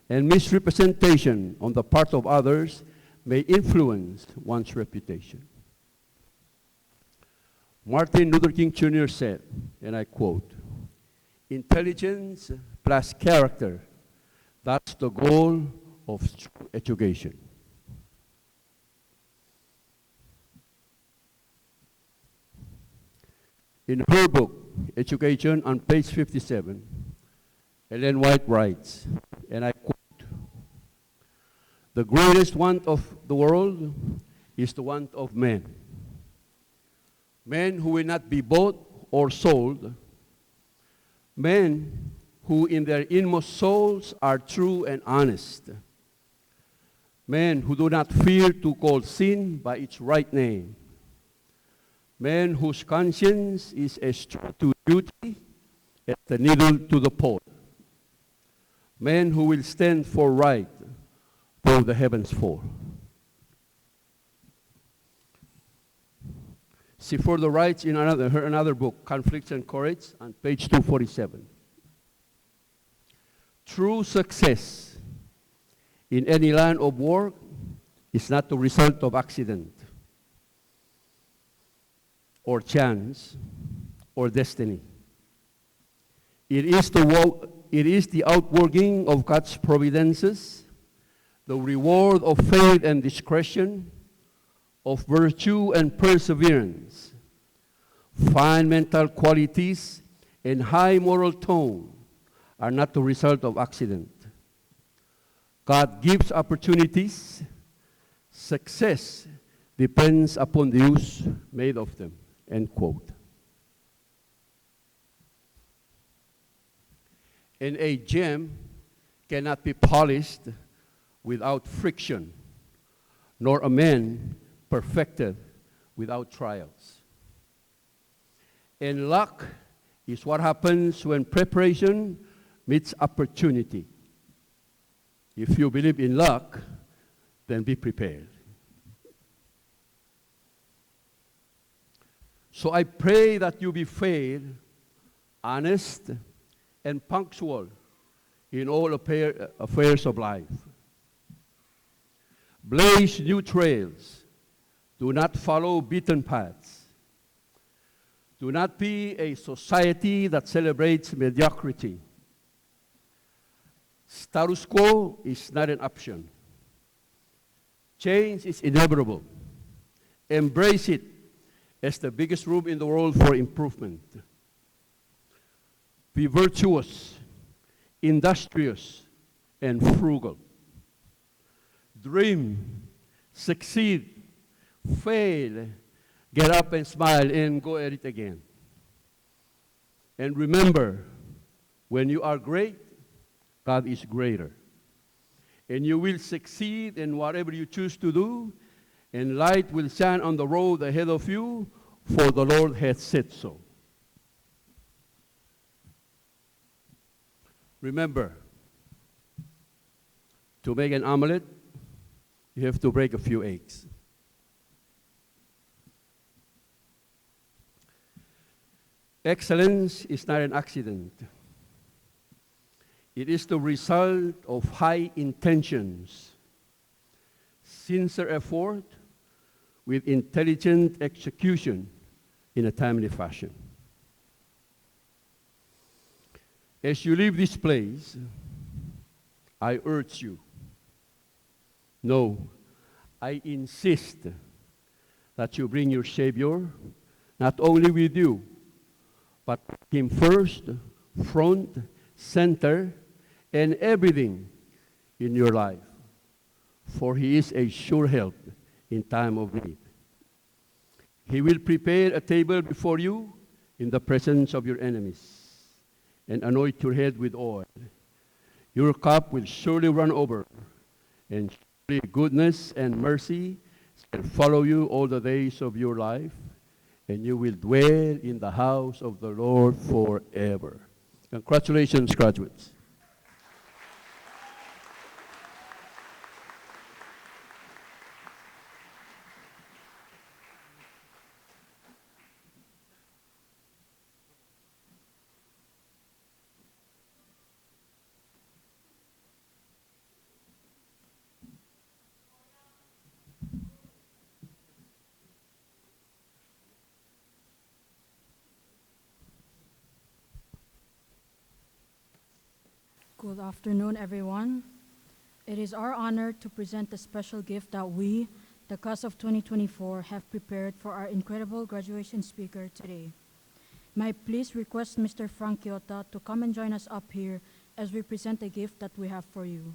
and misrepresentation on the part of others may influence one's reputation. Martin Luther King Jr. said, and I quote, "Intelligence plus character, that's the goal of true education." In her book, Education, on page 57, Ellen White writes, and I quote, "The greatest want of the world is the want of men. Men who will not be bought or sold. Men who in their inmost souls are true and honest. Men who do not fear to call sin by its right name. Men whose conscience is as true to duty as the needle to the pole. Men who will stand for right though the heavens fall." She further writes in another book, Conflicts and Courage, on page 247. "True success in any line of work is not the result of accident. or chance or destiny. It is the outworking of God's providences, the reward of faith and discretion, of virtue and perseverance. Fine mental qualities and high moral tone are not the result of accident. God gives opportunities. Success depends upon the use made of them. End quote. And a gem cannot be polished without friction, nor a man perfected without trials. And luck is what happens when preparation meets opportunity. If you believe in luck, then be prepared. So I pray that you be fair, honest, and punctual in all affairs of life. Blaze new trails. Do not follow beaten paths. Do not be a society that celebrates mediocrity. Status quo is not an option. Change is inevitable. Embrace it as the biggest room in the world for improvement. Be virtuous, industrious, and frugal. Dream, succeed, fail, get up and smile and go at it again. And remember, when you are great, God is greater. And you will succeed in whatever you choose to do, and light will shine on the road ahead of you, for the Lord has said so. Remember, to make an omelet, you have to break a few eggs. Excellence is not an accident. It is the result of high intentions, sincere effort, with intelligent execution in a timely fashion. As you leave this place, I urge you, no, I insist that you bring your Savior not only with you, but Him first, front, center, and everything in your life, for He is a sure help in time of need. He will prepare a table before you in the presence of your enemies and anoint your head with oil. Your cup will surely run over, and surely goodness and mercy shall follow you all the days of your life, and you will dwell in the house of the Lord forever. Congratulations, graduates. Good afternoon, everyone. It is our honor to present the special gift that we, the class of 2024, have prepared for our incredible graduation speaker today. May I please request Mr. Frank Kyoto to come and join us up here as we present the gift that we have for you.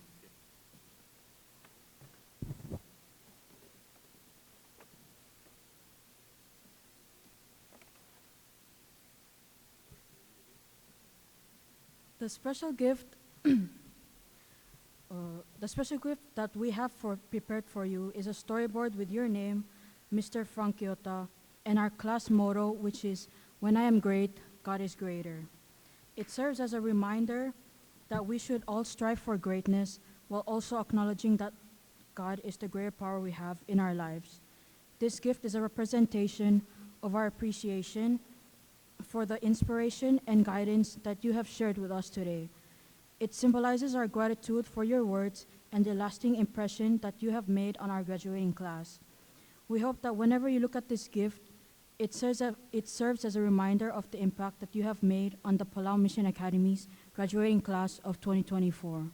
The special gift that we have prepared for you is a storyboard with your name, Mr. Frank Kyoto, and our class motto, which is, "When I am great, God is greater." It serves as a reminder that we should all strive for greatness while also acknowledging that God is the greater power we have in our lives. This gift is a representation of our appreciation for the inspiration and guidance that you have shared with us today. It symbolizes our gratitude for your words and the lasting impression that you have made on our graduating class. We hope that whenever you look at this gift, It serves as a reminder of the impact that you have made on the Palau Mission Academy's graduating class of 2024.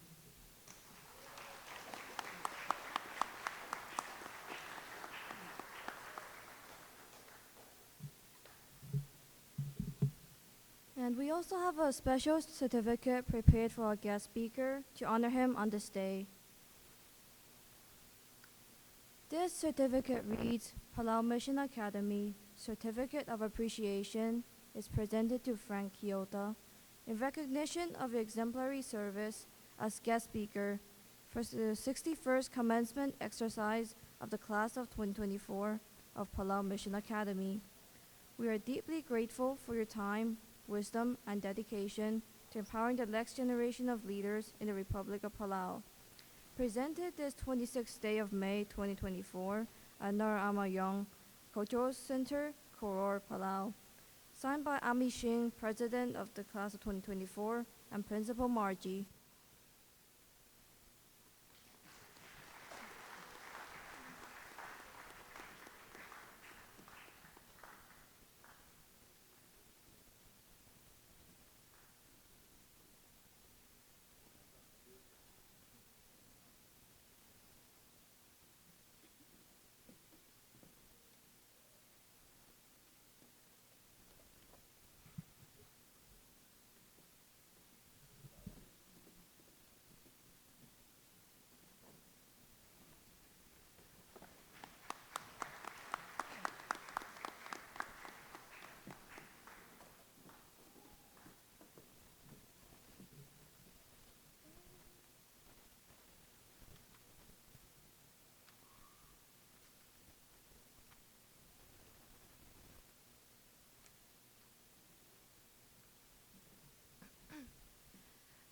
And we also have a special certificate prepared for our guest speaker to honor him on this day. This certificate reads, Palau Mission Academy Certificate of Appreciation is presented to Frank Kyoto in recognition of exemplary service as guest speaker for the 61st commencement exercise of the class of 2024 of Palau Mission Academy. We are deeply grateful for your time, wisdom, and dedication to empowering the next generation of leaders in the Republic of Palau. Presented this 26th day of May 2024 at Ngarachamayong Cultural Center, Koror, Palau. Signed by Ami Shing, President of the Class of 2024, and Principal Margie.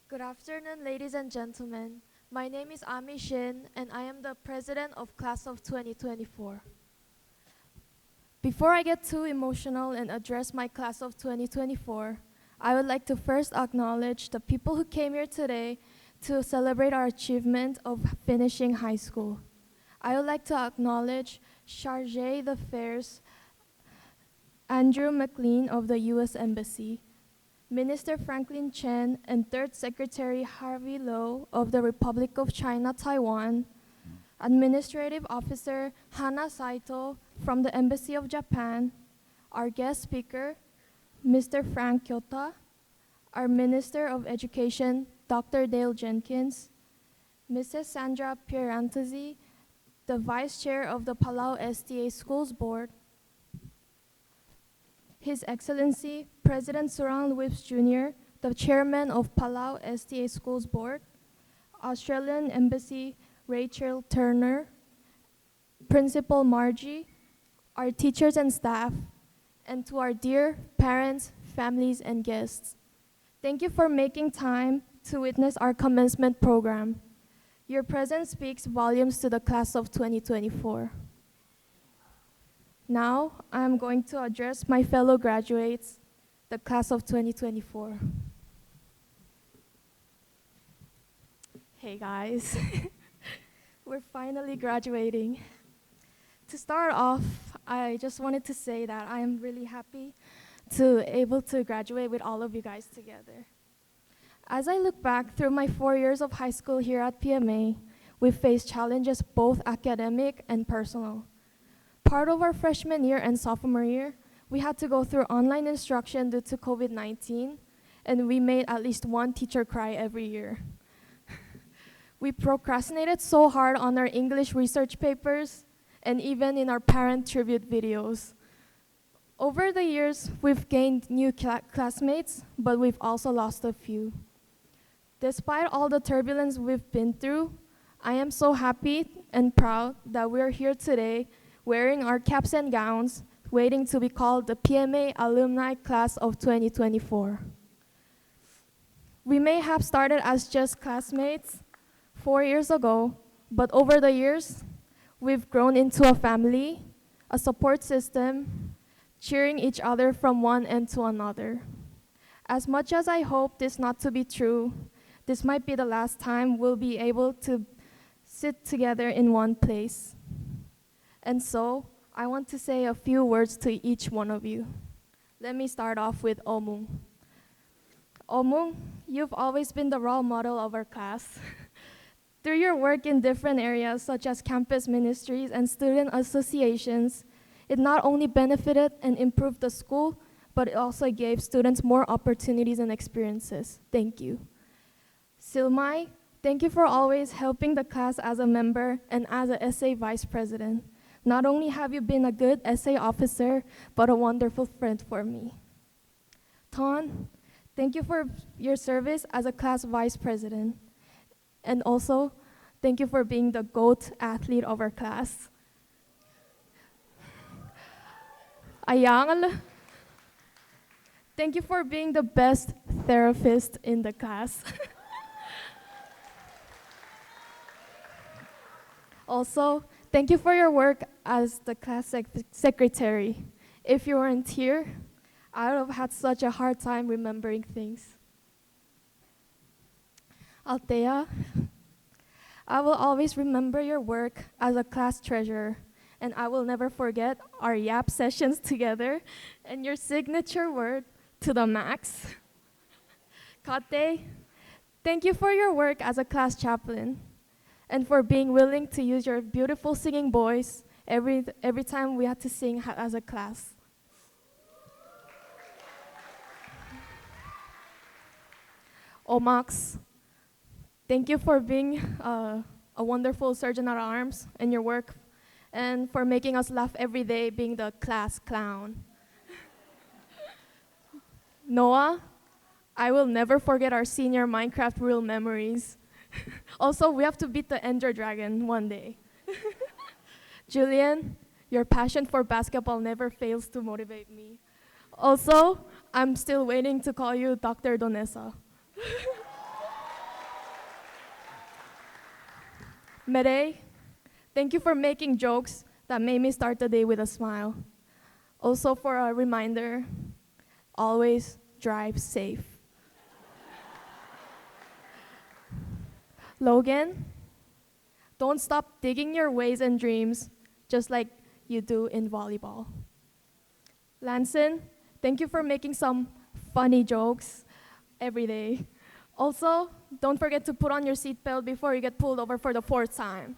Good afternoon, ladies and gentlemen. My name is Ami Shin, and I am the president of Class of 2024. Before I get too emotional and address my Class of 2024, I would like to first acknowledge the people who came here today to celebrate our achievement of finishing high school. I would like to acknowledge Chargé d'Affaires Andrew McLean of the U.S. Embassy, Minister Franklin Chen, and Third Secretary Harvey Low of the Republic of China, Taiwan, Administrative Officer Hana Saito from the Embassy of Japan, our guest speaker, Mr. Frank Kyoto, our Minister of Education, Dr. Dale Jenkins, Mrs. Sandra Pierantazzi, the Vice Chair of the Palau STA Schools Board, His Excellency President Surang Whips Jr., the Chairman of Palau STA Schools Board, Australian Embassy Rachel Turner, Principal Margie, our teachers and staff, and to our dear parents, families, and guests. Thank you for making time to witness our commencement program. Your presence speaks volumes to the class of 2024. Now, I am going to address my fellow graduates, the class of 2024. Hey guys, we're finally graduating. To start off, I just wanted to say that I am really happy to able to graduate with all of you guys together. As I look back through my 4 years of high school here at PMA, we faced challenges both academic and personal. Part of our freshman year and sophomore year, we had to go through online instruction due to COVID-19, and we made at least one teacher cry every year. We procrastinated so hard on our English research papers, and even in our parent tribute videos. Over the years, we've gained new classmates, but we've also lost a few. Despite all the turbulence we've been through, I am so happy and proud that we're here today wearing our caps and gowns, waiting to be called the PMA Alumni Class of 2024. We may have started as just classmates 4 years ago, but over the years, we've grown into a family, a support system, cheering each other from one end to another. As much as I hope this not to be true, this might be the last time we'll be able to sit together in one place. And so, I want to say a few words to each one of you. Let me start off with Omung. Omung, you've always been the role model of our class. Through your work in different areas such as campus ministries and student associations, it not only benefited and improved the school, but it also gave students more opportunities and experiences. Thank you. Silmai, thank you for always helping the class as a member and as a SA vice president. Not only have you been a good SA officer, but a wonderful friend for me. Ton, thank you for your service as a class vice president. And also, thank you for being the GOAT athlete of our class. Ayang, thank you for being the best therapist in the class. Also, thank you for your work as the class secretary. If you weren't here, I would have had such a hard time remembering things. Althea, I will always remember your work as a class treasurer, and I will never forget our YAP sessions together and your signature word, to the max. Kate, thank you for your work as a class chaplain and for being willing to use your beautiful singing voice every time we had to sing as a class. Omax, thank you for being a wonderful surgeon at arms in your work and for making us laugh every day being the class clown. Noah, I will never forget our senior Minecraft real memories. Also, we have to beat the Ender Dragon one day. Julian, your passion for basketball never fails to motivate me. Also, I'm still waiting to call you Dr. Donessa. Mere, thank you for making jokes that made me start the day with a smile. Also for a reminder, always drive safe. Logan, don't stop digging your ways and dreams, just like you do in volleyball. Lanson, thank you for making some funny jokes every day. Also, don't forget to put on your seatbelt before you get pulled over for the 4th time.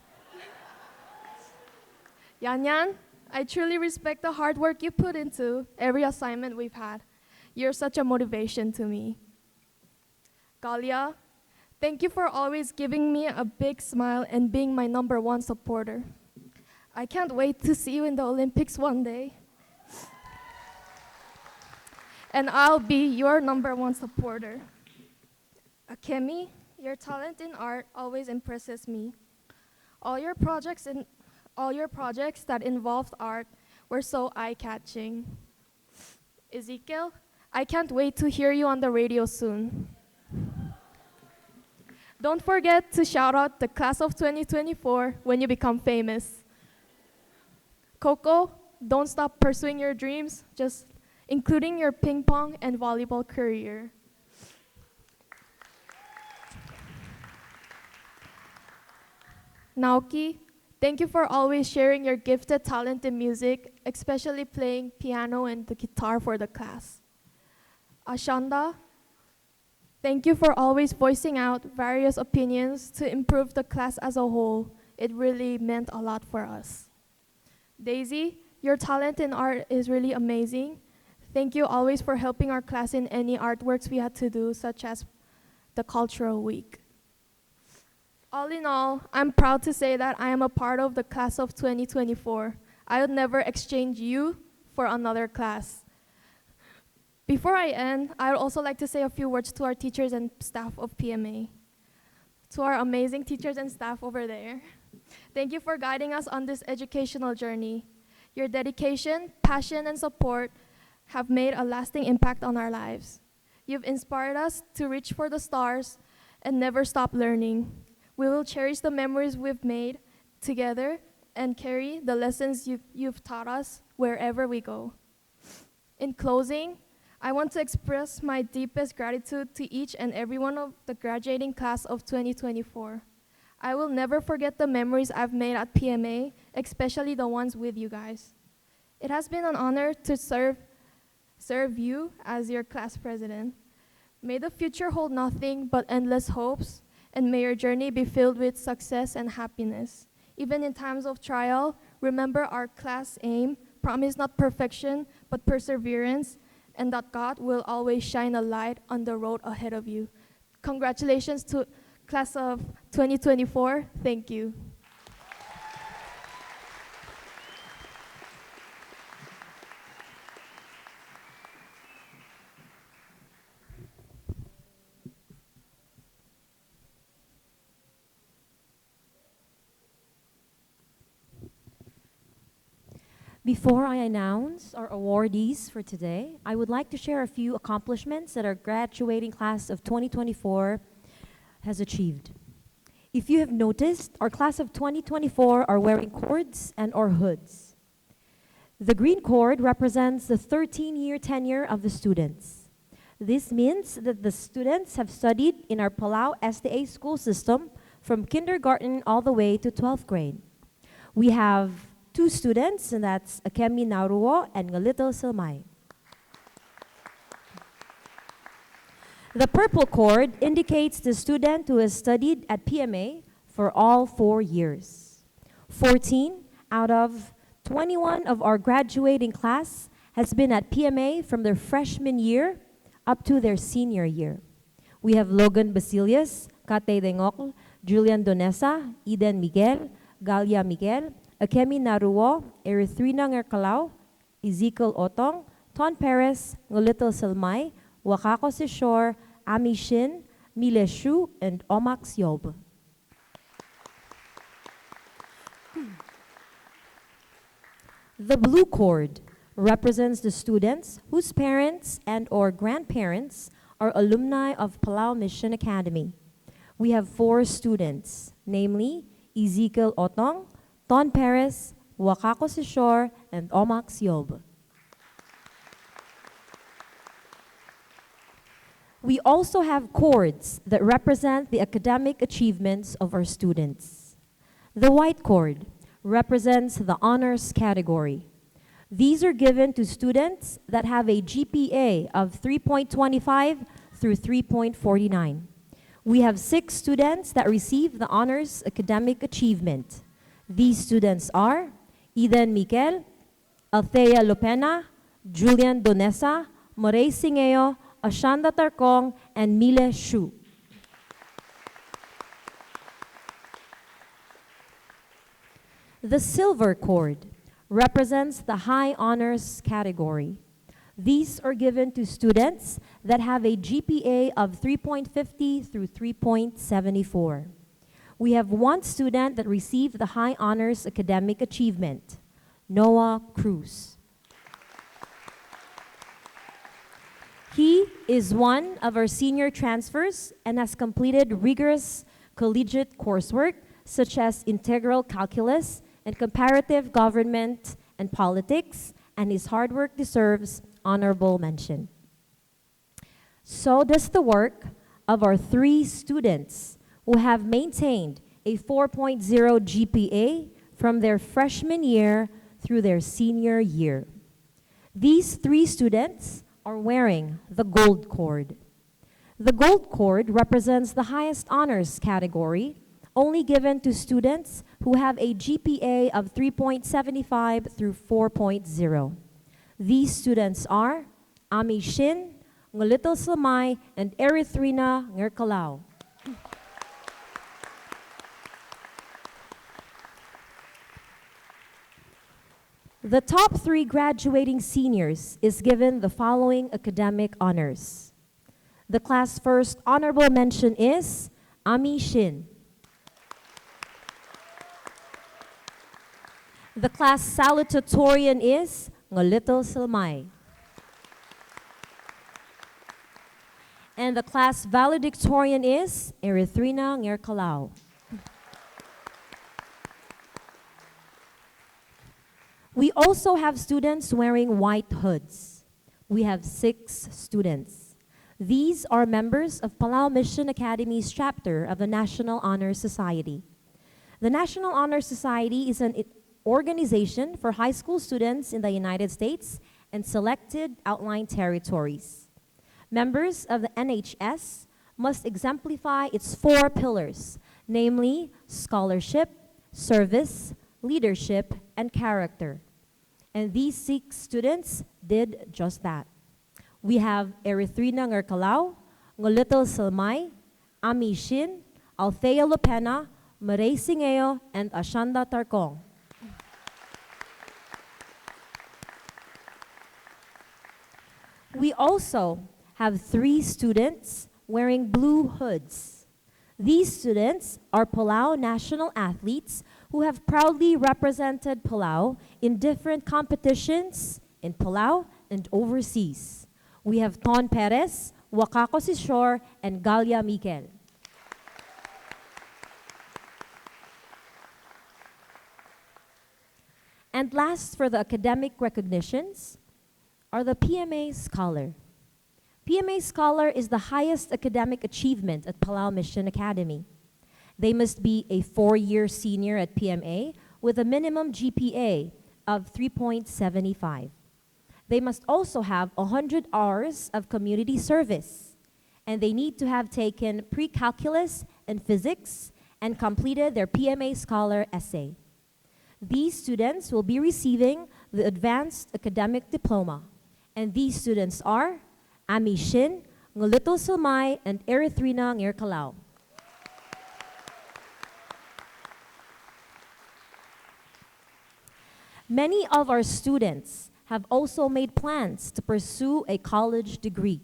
Yan Yan, I truly respect the hard work you put into every assignment we've had. You're such a motivation to me. Galia, thank you for always giving me a big smile and being my #1 supporter. I can't wait to see you in the Olympics one day. And I'll be your #1 supporter. Akemi, your talent in art always impresses me. All your projects that involved art were so eye-catching. Ezekiel, I can't wait to hear you on the radio soon. Don't forget to shout out the class of 2024 when you become famous. Coco, don't stop pursuing your dreams, just including your ping pong and volleyball career. Naoki, thank you for always sharing your gifted talent in music, especially playing piano and the guitar for the class. Ashanda, thank you for always voicing out various opinions to improve the class as a whole. It really meant a lot for us. Daisy, your talent in art is really amazing. Thank you always for helping our class in any artworks we had to do, such as the Cultural Week. All in all, I'm proud to say that I am a part of the class of 2024. I would never exchange you for another class. Before I end, I would also like to say a few words to our teachers and staff of PMA. To our amazing teachers and staff over there, thank you for guiding us on this educational journey. Your dedication, passion, and support have made a lasting impact on our lives. You've inspired us to reach for the stars and never stop learning. We will cherish the memories we've made together and carry the lessons you've taught us wherever we go. In closing, I want to express my deepest gratitude to each and every one of the graduating class of 2024. I will never forget the memories I've made at PMA, especially the ones with you guys. It has been an honor to serve you as your class president. May the future hold nothing but endless hopes, and may your journey be filled with success and happiness. Even in times of trial, remember our class aim, promise not perfection, but perseverance, and that God will always shine a light on the road ahead of you. Congratulations to class of 2024. Thank you. Before I announce our awardees for today, I would like to share a few accomplishments that our graduating class of 2024 has achieved. If you have noticed, our class of 2024 are wearing cords and/or hoods. The green cord represents the 13-year tenure of the students. This means that the students have studied in our Palau SDA school system from kindergarten all the way to 12th grade. We have 2 students, and that's Akemi Naruo and Ngalitol Silmay. The purple cord indicates the student who has studied at PMA for all 4 years. 14 out of 21 of our graduating class has been at PMA from their freshman year up to their senior year. We have Logan Basilius, Kate Dengok, Julian Donesa, Eden Miguel, Galia Miguel, Akemi Naruo, Erythrina Ngerkalao, Ezekiel Otong, Ton Perez, Ngolitol Silmay, Wakako Sishor, Ami Shin, Mile Shu, and Omax Yob. The blue cord represents the students whose parents and/or grandparents are alumni of Palau Mission Academy. We have 4 students, namely Ezekiel Otong, Ton Perez, Wakako Sishor, and Omax Yob. We also have cords that represent the academic achievements of our students. The white cord represents the honors category. These are given to students that have a GPA of 3.25 through 3.49. We have 6 students that receive the honors academic achievement. These students are Eden Miquel, Althea Lopena, Julian Donesa, Morey Singeo, Ashanda Tarcong, and Mile Shu. The silver cord represents the high honors category. These are given to students that have a GPA of 3.50 through 3.74. We have 1 student that received the high honors academic achievement, Noah Cruz. He is one of our senior transfers and has completed rigorous collegiate coursework such as integral calculus and comparative government and politics, and his hard work deserves honorable mention. So does the work of our 3 students who have maintained a 4.0 GPA from their freshman year through their senior year. These 3 students are wearing the gold cord. The gold cord represents the highest honors category, only given to students who have a GPA of 3.75 through 4.0. These students are Ami Shin, Ngolitol Silmay, and Erythrina Ngerkalao. The top 3 graduating seniors is given the following academic honors. The class first honorable mention is Ami Shin. The class salutatorian is Ngolitol Silmay. And the class valedictorian is Erythrina Ngerkalao. We also have students wearing white hoods. We have 6 students. These are members of Palau Mission Academy's chapter of the National Honor Society. The National Honor Society is an organization for high school students in the United States and selected outlying territories. Members of the NHS must exemplify its 4 pillars, namely scholarship, service, leadership, and character. And these 6 students did just that. We have Erythrina Ngerkalau, Ngolitl Silmay, Ami Shin, Althea Lopena, Maray Singeo, and Ashanda Tarkong. We also have 3 students wearing blue hoods. These students are Palau national athletes who have proudly represented Palau in different competitions in Palau and overseas. We have Ton Perez, Wakako Sishor, and Galia Miquel. And last, for the academic recognitions, are the PMA Scholar. PMA Scholar is the highest academic achievement at Palau Mission Academy. They must be a 4-year senior at PMA with a minimum GPA of 3.75. They must also have 100 hours of community service, and they need to have taken pre-calculus and physics and completed their PMA Scholar essay. These students will be receiving the Advanced Academic Diploma, and these students are Ami Shin, Ngolitl Silmay, and Erythrina Ngerkalau. Many of our students have also made plans to pursue a college degree.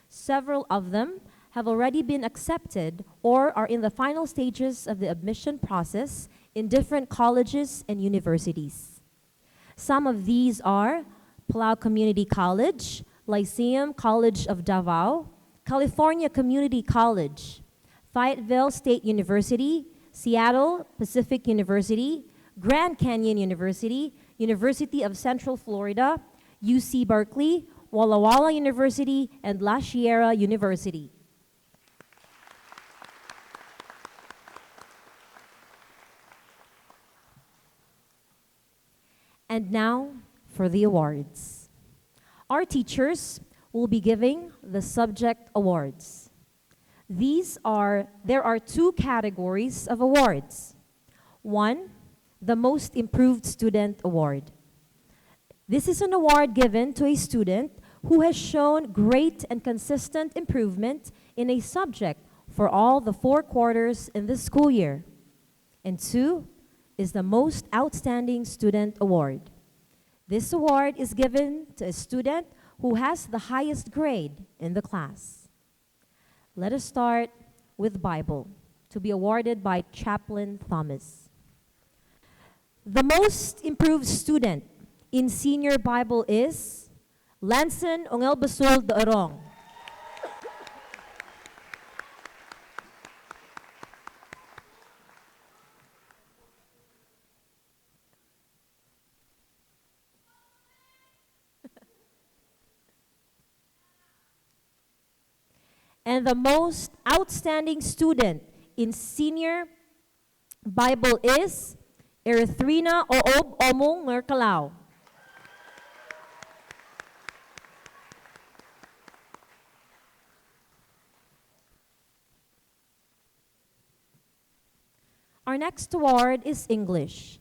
Several of them have already been accepted or are in the final stages of the admission process in different colleges and universities. Some of these are Palau Community College, Lyceum College of Davao, California Community College, Fayetteville State University, Seattle Pacific University, Grand Canyon University, University of Central Florida, UC Berkeley, Walla Walla University, and La Sierra University. And now for the awards. Our teachers will be giving the subject awards. There are 2 categories of awards. 1, the Most Improved Student Award. This is an award given to a student who has shown great and consistent improvement in a subject for all the 4 quarters in the school year. And 2 is the Most Outstanding Student Award. This award is given to a student who has the highest grade in the class. Let us start with Bible, to be awarded by Chaplain Thomas. The most improved student in senior Bible is Lanson Ongel Basul de Orong. And the most outstanding student in senior Bible is Erythrina Oob Omong Ngerkalau. Our next award is English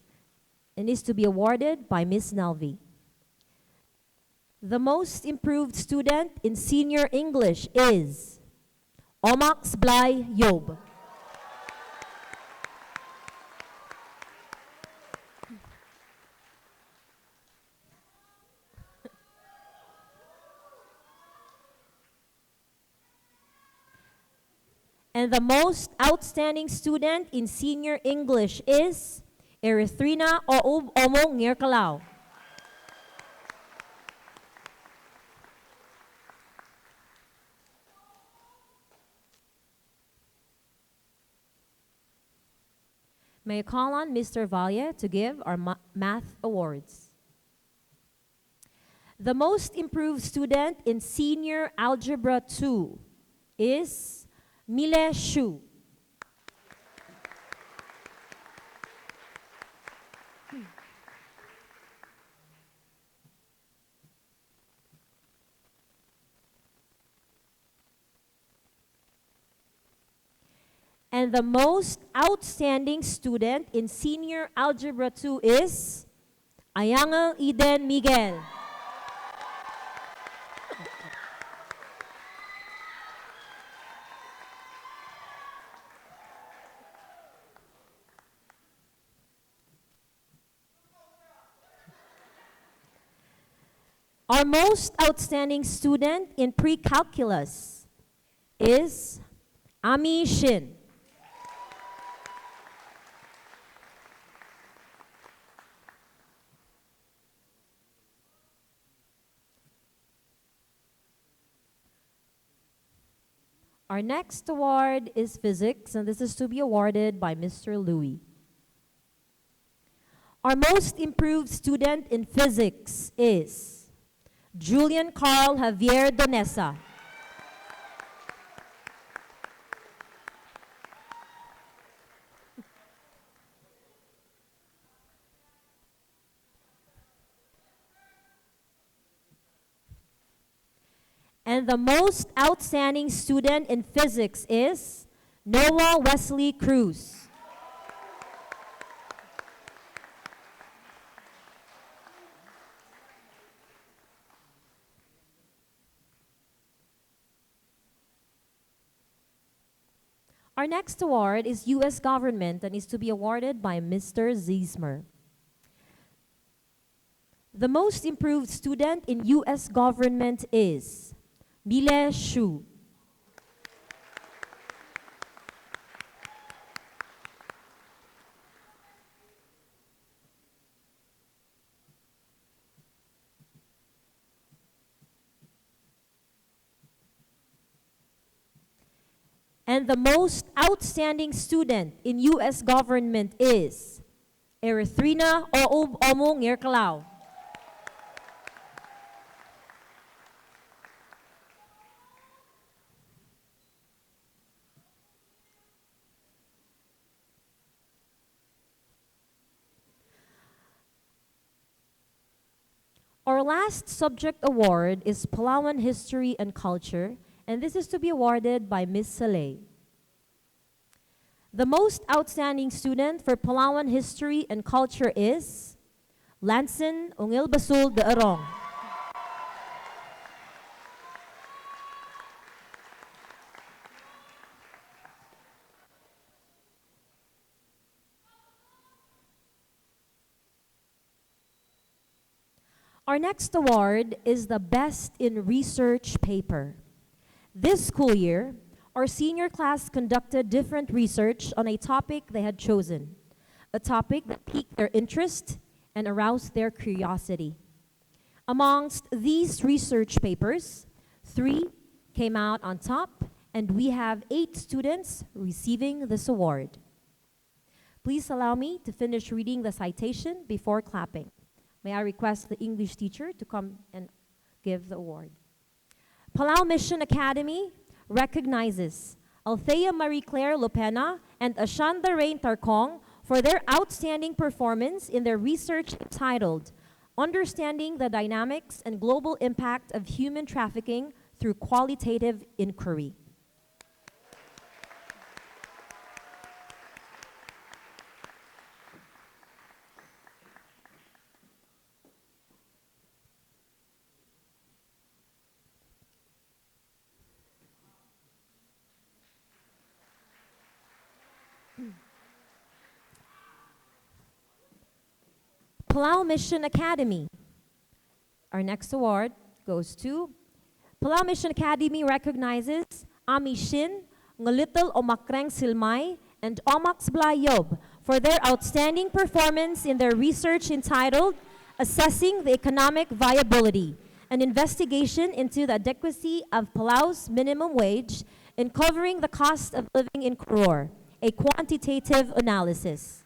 and is to be awarded by Miss Nelvi. The most improved student in senior English is Omax Blay Yob. And the most outstanding student in senior English is Erythrina Oob Omong Ngerkalau. May I call on Mr. Valle to give our math awards. The most improved student in senior Algebra 2 is Mile Shu. And the most outstanding student in Senior Algebra 2 is Ayangel Eden Miguel. Our most outstanding student in pre-calculus is Ami Shin. Our next award is physics, and this is to be awarded by Mr. Louis. Our most improved student in physics is Julian Carl Javier Donesa. And the most outstanding student in physics is Noah Wesley Cruz. Our next award is U.S. government and is to be awarded by Mr. Ziesmer. The most improved student in U.S. government is Mile Shu. And the most outstanding student in U.S. government is Erithrina Oub Omong Yerkalao. Our last subject award is Palauan History and Culture, and this is to be awarded by Ms. Saleh. The most outstanding student for Palauan History and Culture is Lanson Ungil Basul de Arong. Our next award is the Best in Research Paper. This school year, our senior class conducted different research on a topic they had chosen, a topic that piqued their interest and aroused their curiosity. Amongst these research papers, 3 came out on top, and we have 8 students receiving this award. Please allow me to finish reading the citation before clapping. May I request the English teacher to come and give the award. Palau Mission Academy recognizes Althea Marie Claire Lopena and Ashanda Rain Tarkong for their outstanding performance in their research entitled Understanding the Dynamics and Global Impact of Human Trafficking Through Qualitative Inquiry. Palau Mission Academy. Our next award goes to Palau Mission Academy recognizes Ami Shin, Ngalital Omakreng Silmay, and Omax Blayob for their outstanding performance in their research entitled Assessing the Economic Viability, an investigation into the adequacy of Palau's minimum wage in covering the cost of living in Koror, a quantitative analysis.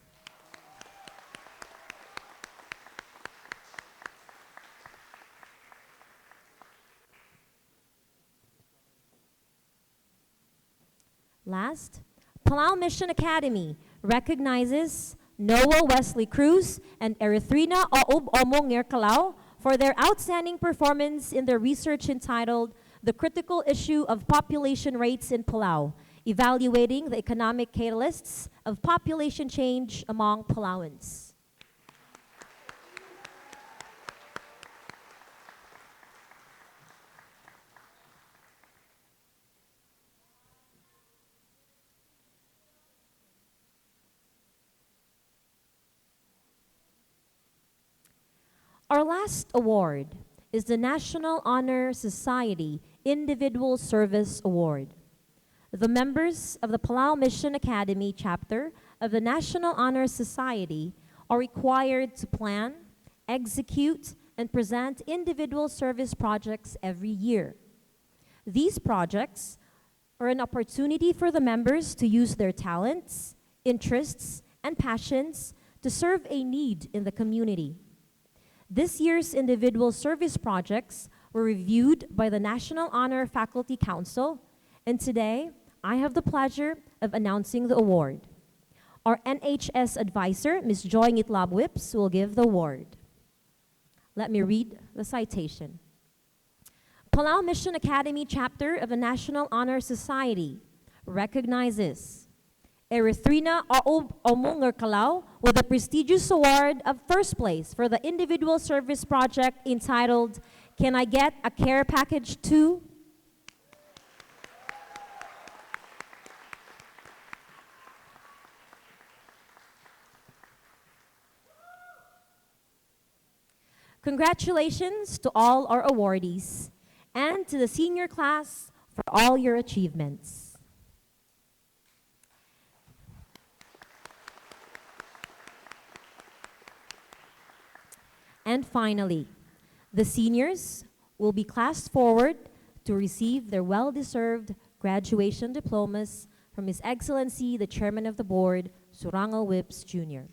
Last, Palau Mission Academy recognizes Noah Wesley Cruz and Erithrina Oub Omong Yerkalao for their outstanding performance in their research entitled The Critical Issue of Population Rates in Palau, evaluating the economic catalysts of population change among Palauans. Our last award is the National Honor Society Individual Service Award. The members of the Palau Mission Academy chapter of the National Honor Society are required to plan, execute, and present individual service projects every year. These projects are an opportunity for the members to use their talents, interests, and passions to serve a need in the community. This year's individual service projects were reviewed by the National Honor Faculty Council, and today I have the pleasure of announcing the award. Our NHS advisor, Ms. Joy Ngitlab-Whips, will give the award. Let me read the citation. Palau Mission Academy chapter of the National Honor Society recognizes Erythrina Omungar Kalau with the prestigious award of first place for the individual service project entitled, Can I Get a Care Package Too? Congratulations to all our awardees and to the senior class for all your achievements. And finally, the seniors will be classed forward to receive their well-deserved graduation diplomas from His Excellency, the Chairman of the Board, Surangal Whips Jr.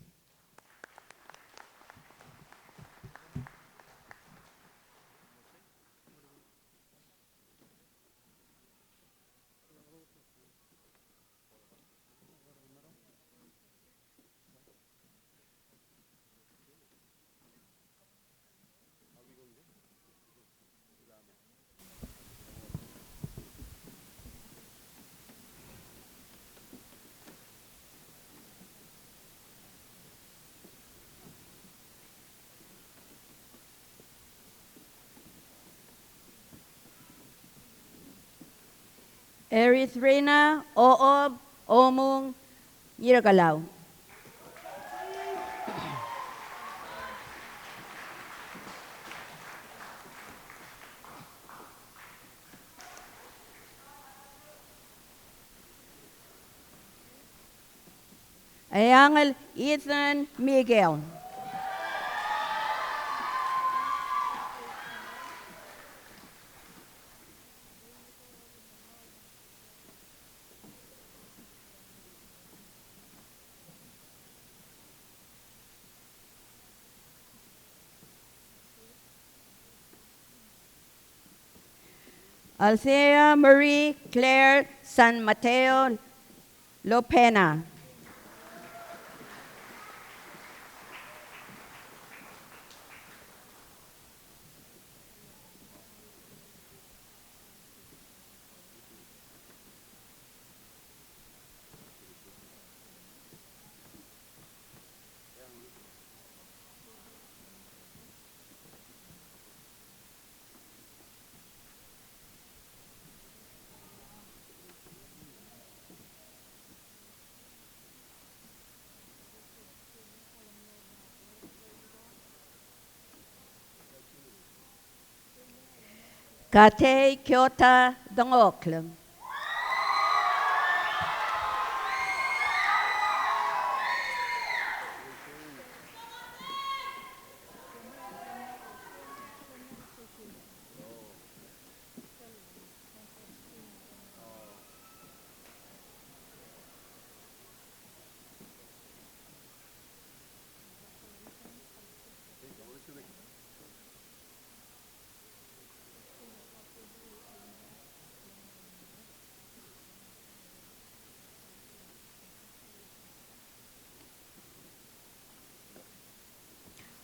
Erythrina Oob Omung Yiragalaw. Ayangel Ethan Miguel. Althea Marie Claire San Mateo Lopena. Kate Kyota Dongoklam.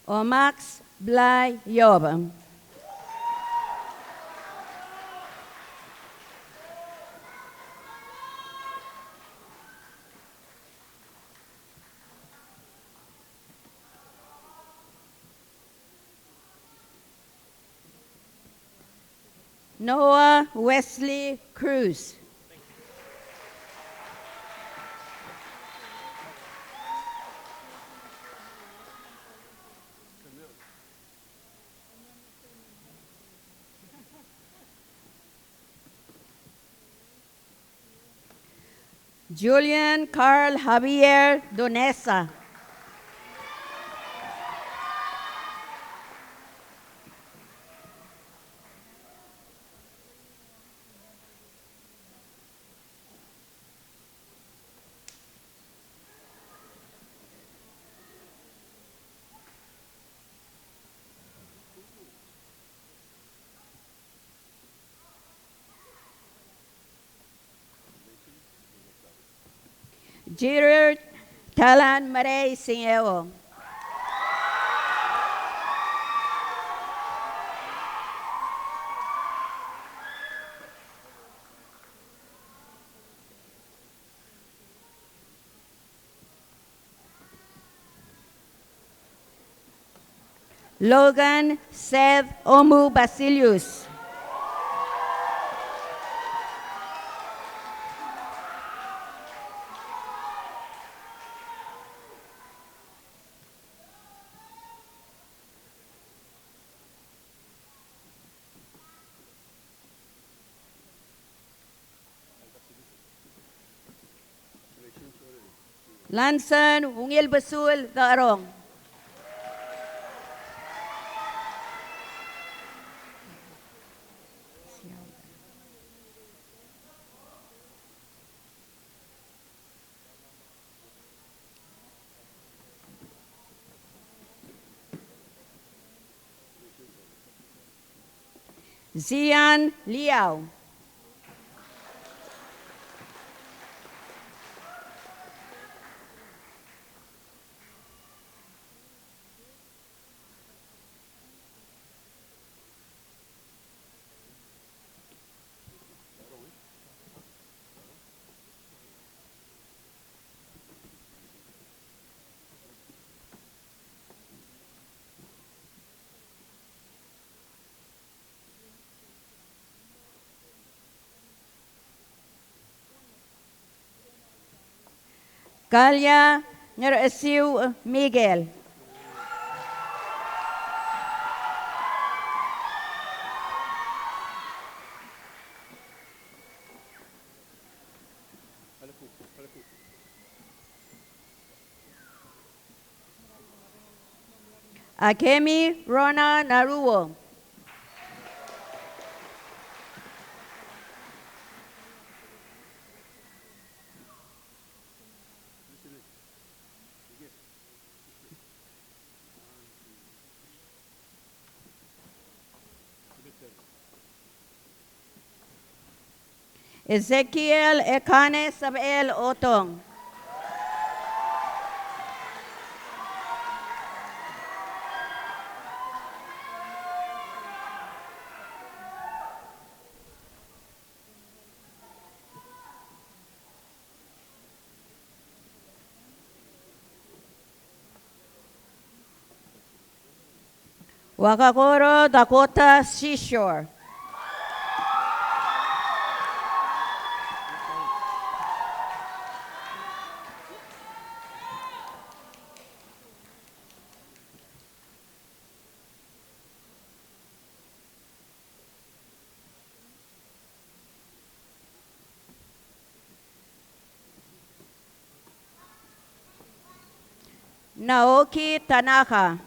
Omax Blay Yobam. Noah Wesley Cruz. Julian Carl Javier Donesa. Jeter Talan Maray Singewo. Logan Seth Omu Basilius. Lanson Wungil Basul Garong. Zian Liao. Kalya Ngerasiw Miguel. Akemi Rona Naruo. Ezekiel Ekane Sabel Otong. Wakakoro Dakota Seashore. Naoki Tanaka.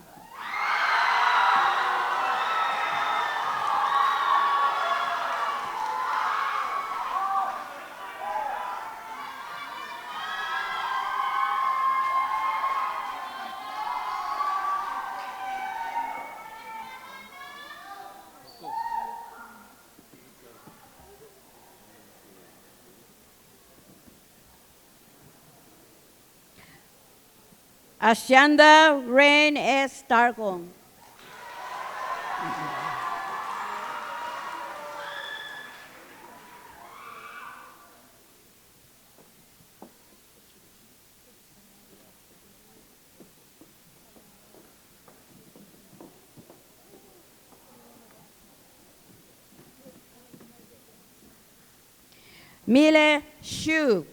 Ashanda Rain S. Tarkong. Mile Shu.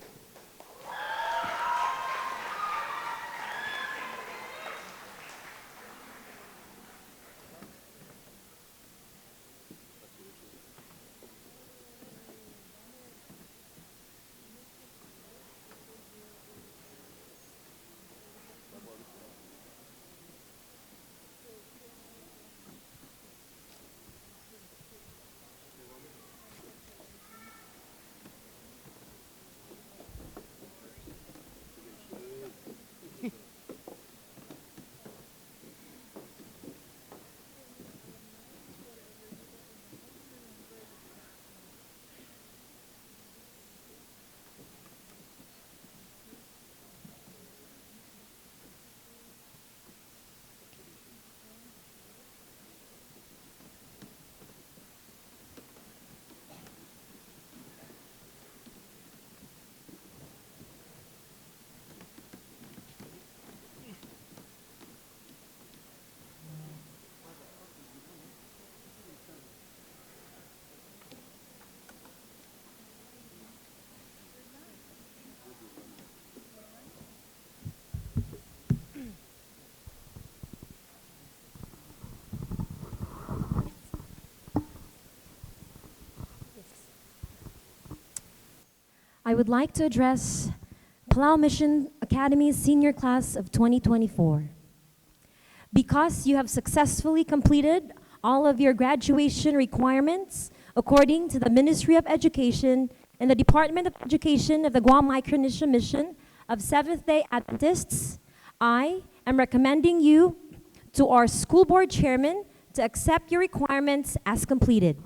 I would like to address Palau Mission Academy's senior class of 2024. Because you have successfully completed all of your graduation requirements according to the Ministry of Education and the Department of Education of the Guam Micronesia Mission of Seventh-day Adventists, I am recommending you to our school board chairman to accept your requirements as completed.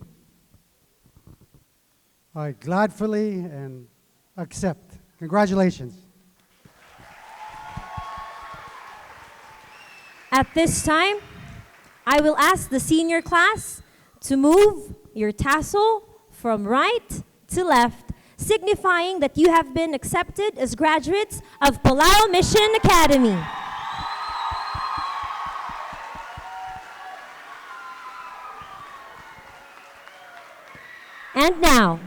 I gladly and accept. Congratulations. At this time, I will ask the senior class to move your tassel from right to left, signifying that you have been accepted as graduates of Palau Mission Academy. And now,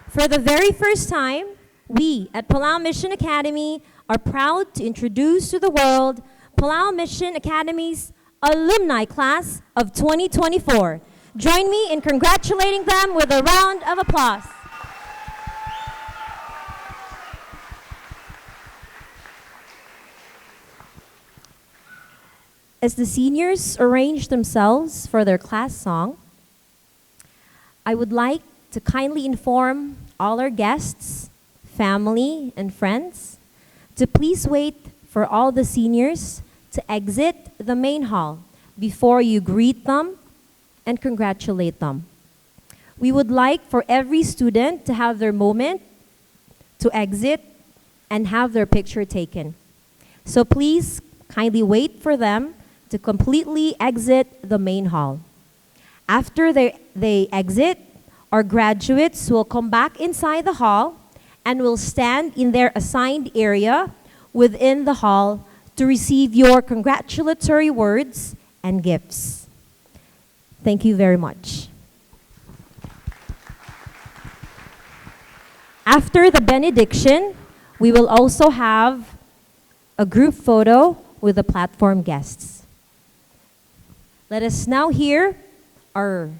for the very first time, we at Palau Mission Academy are proud to introduce to the world Palau Mission Academy's alumni class of 2024. Join me in congratulating them with a round of applause. As the seniors arrange themselves for their class song, I would like to kindly inform all our guests, family, and friends to please wait for all the seniors to exit the main hall before you greet them and congratulate them. We would like for every student to have their moment to exit and have their picture taken. So please kindly wait for them to completely exit the main hall. After they exit, our graduates will come back inside the hall and will stand in their assigned area within the hall to receive your congratulatory words and gifts. Thank you very much. After the benediction, we will also have a group photo with the platform guests. Let us now hear our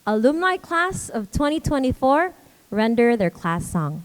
alumni class of 2024 render their class song.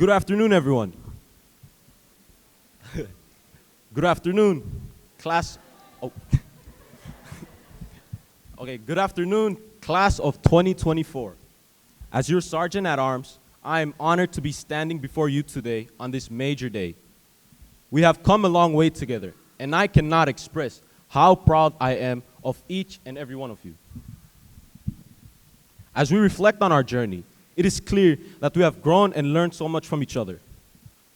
Good afternoon, everyone. Good afternoon, class. Oh. Okay, good afternoon, class of 2024. As your Sergeant at Arms, I am honored to be standing before you today on this major day. We have come a long way together, and I cannot express how proud I am of each and every one of you. As we reflect on our journey, it is clear that we have grown and learned so much from each other.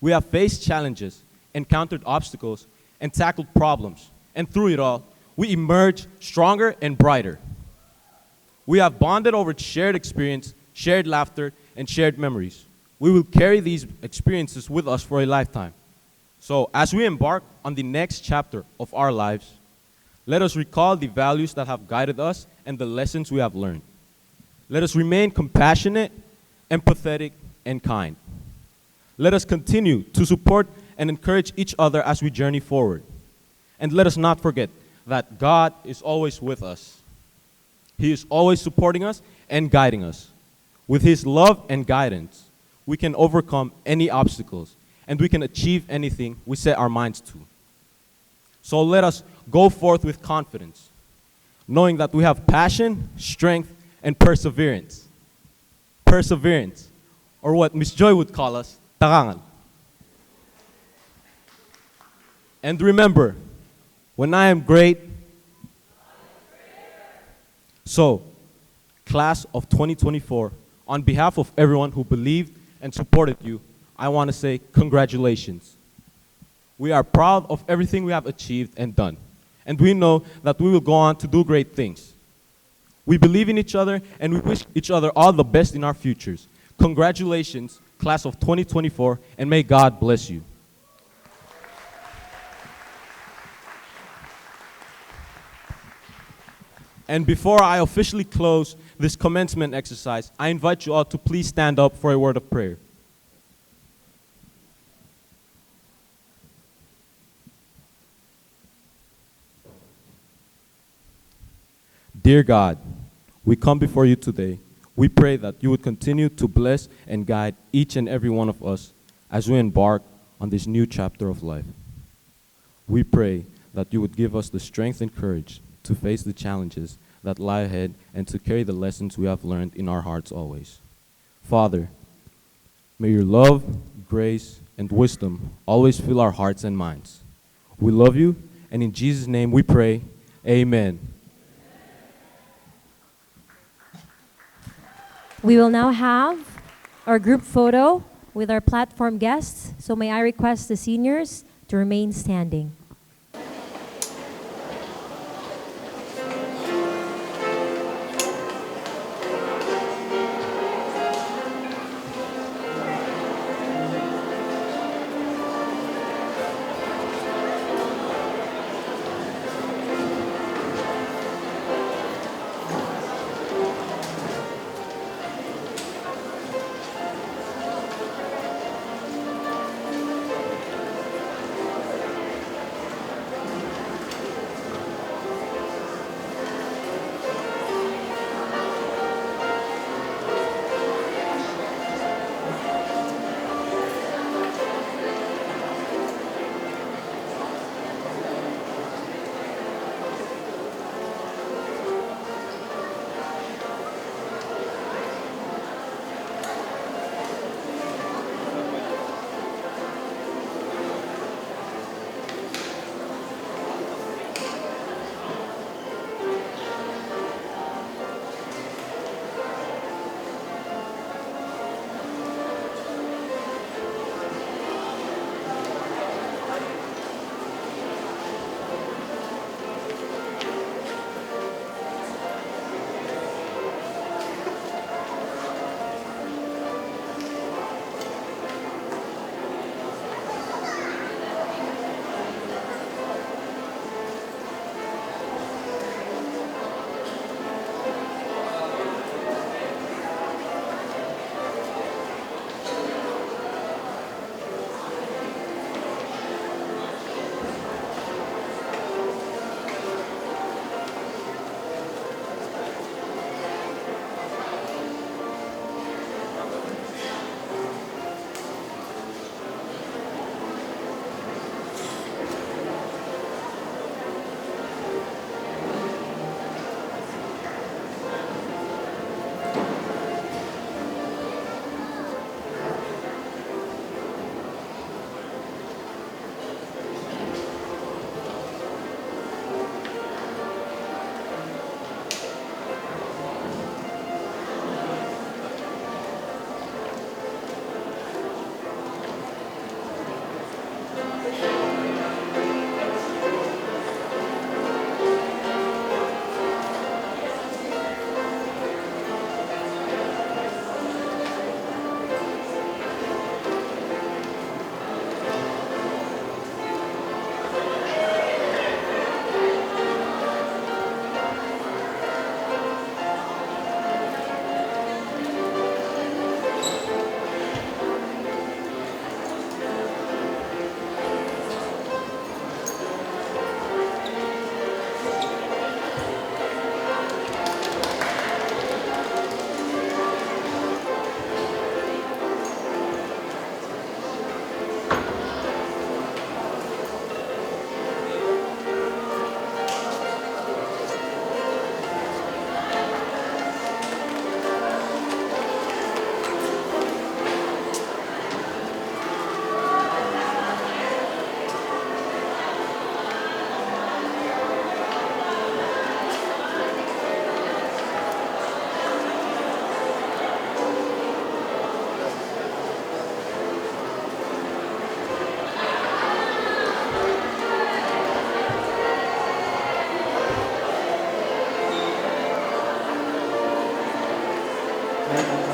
We have faced challenges, encountered obstacles, and tackled problems. And through it all, we emerged stronger and brighter. We have bonded over shared experience, shared laughter, and shared memories. We will carry these experiences with us for a lifetime. So, as we embark on the next chapter of our lives, let us recall the values that have guided us and the lessons we have learned. Let us remain compassionate, empathetic, and kind. Let us continue to support and encourage each other as we journey forward. And let us not forget that God is always with us. He is always supporting us and guiding us. With His love and guidance, we can overcome any obstacles and we can achieve anything we set our minds to. So let us go forth with confidence, knowing that we have passion, strength, and perseverance. Perseverance, or what Miss Joy would call us, tarangan. And remember, when I am great, so, class of 2024, on behalf of everyone who believed and supported you, I want to say congratulations. We are proud of everything we have achieved and done, and we know that we will go on to do great things. We believe in each other, and we wish each other all the best in our futures. Congratulations, class of 2024, and may God bless you. And before I officially close this commencement exercise, I invite you all to please stand up for a word of prayer. Dear God, we come before you today. We pray that you would continue to bless and guide each and every one of us as we embark on this new chapter of life. We pray that you would give us the strength and courage to face the challenges that lie ahead and to carry the lessons we have learned in our hearts always. Father, may your love, grace, and wisdom always fill our hearts and minds. We love you, and in Jesus' name we pray, amen. We will now have our group photo with our platform guests. So may I request the seniors to remain standing. Thank you.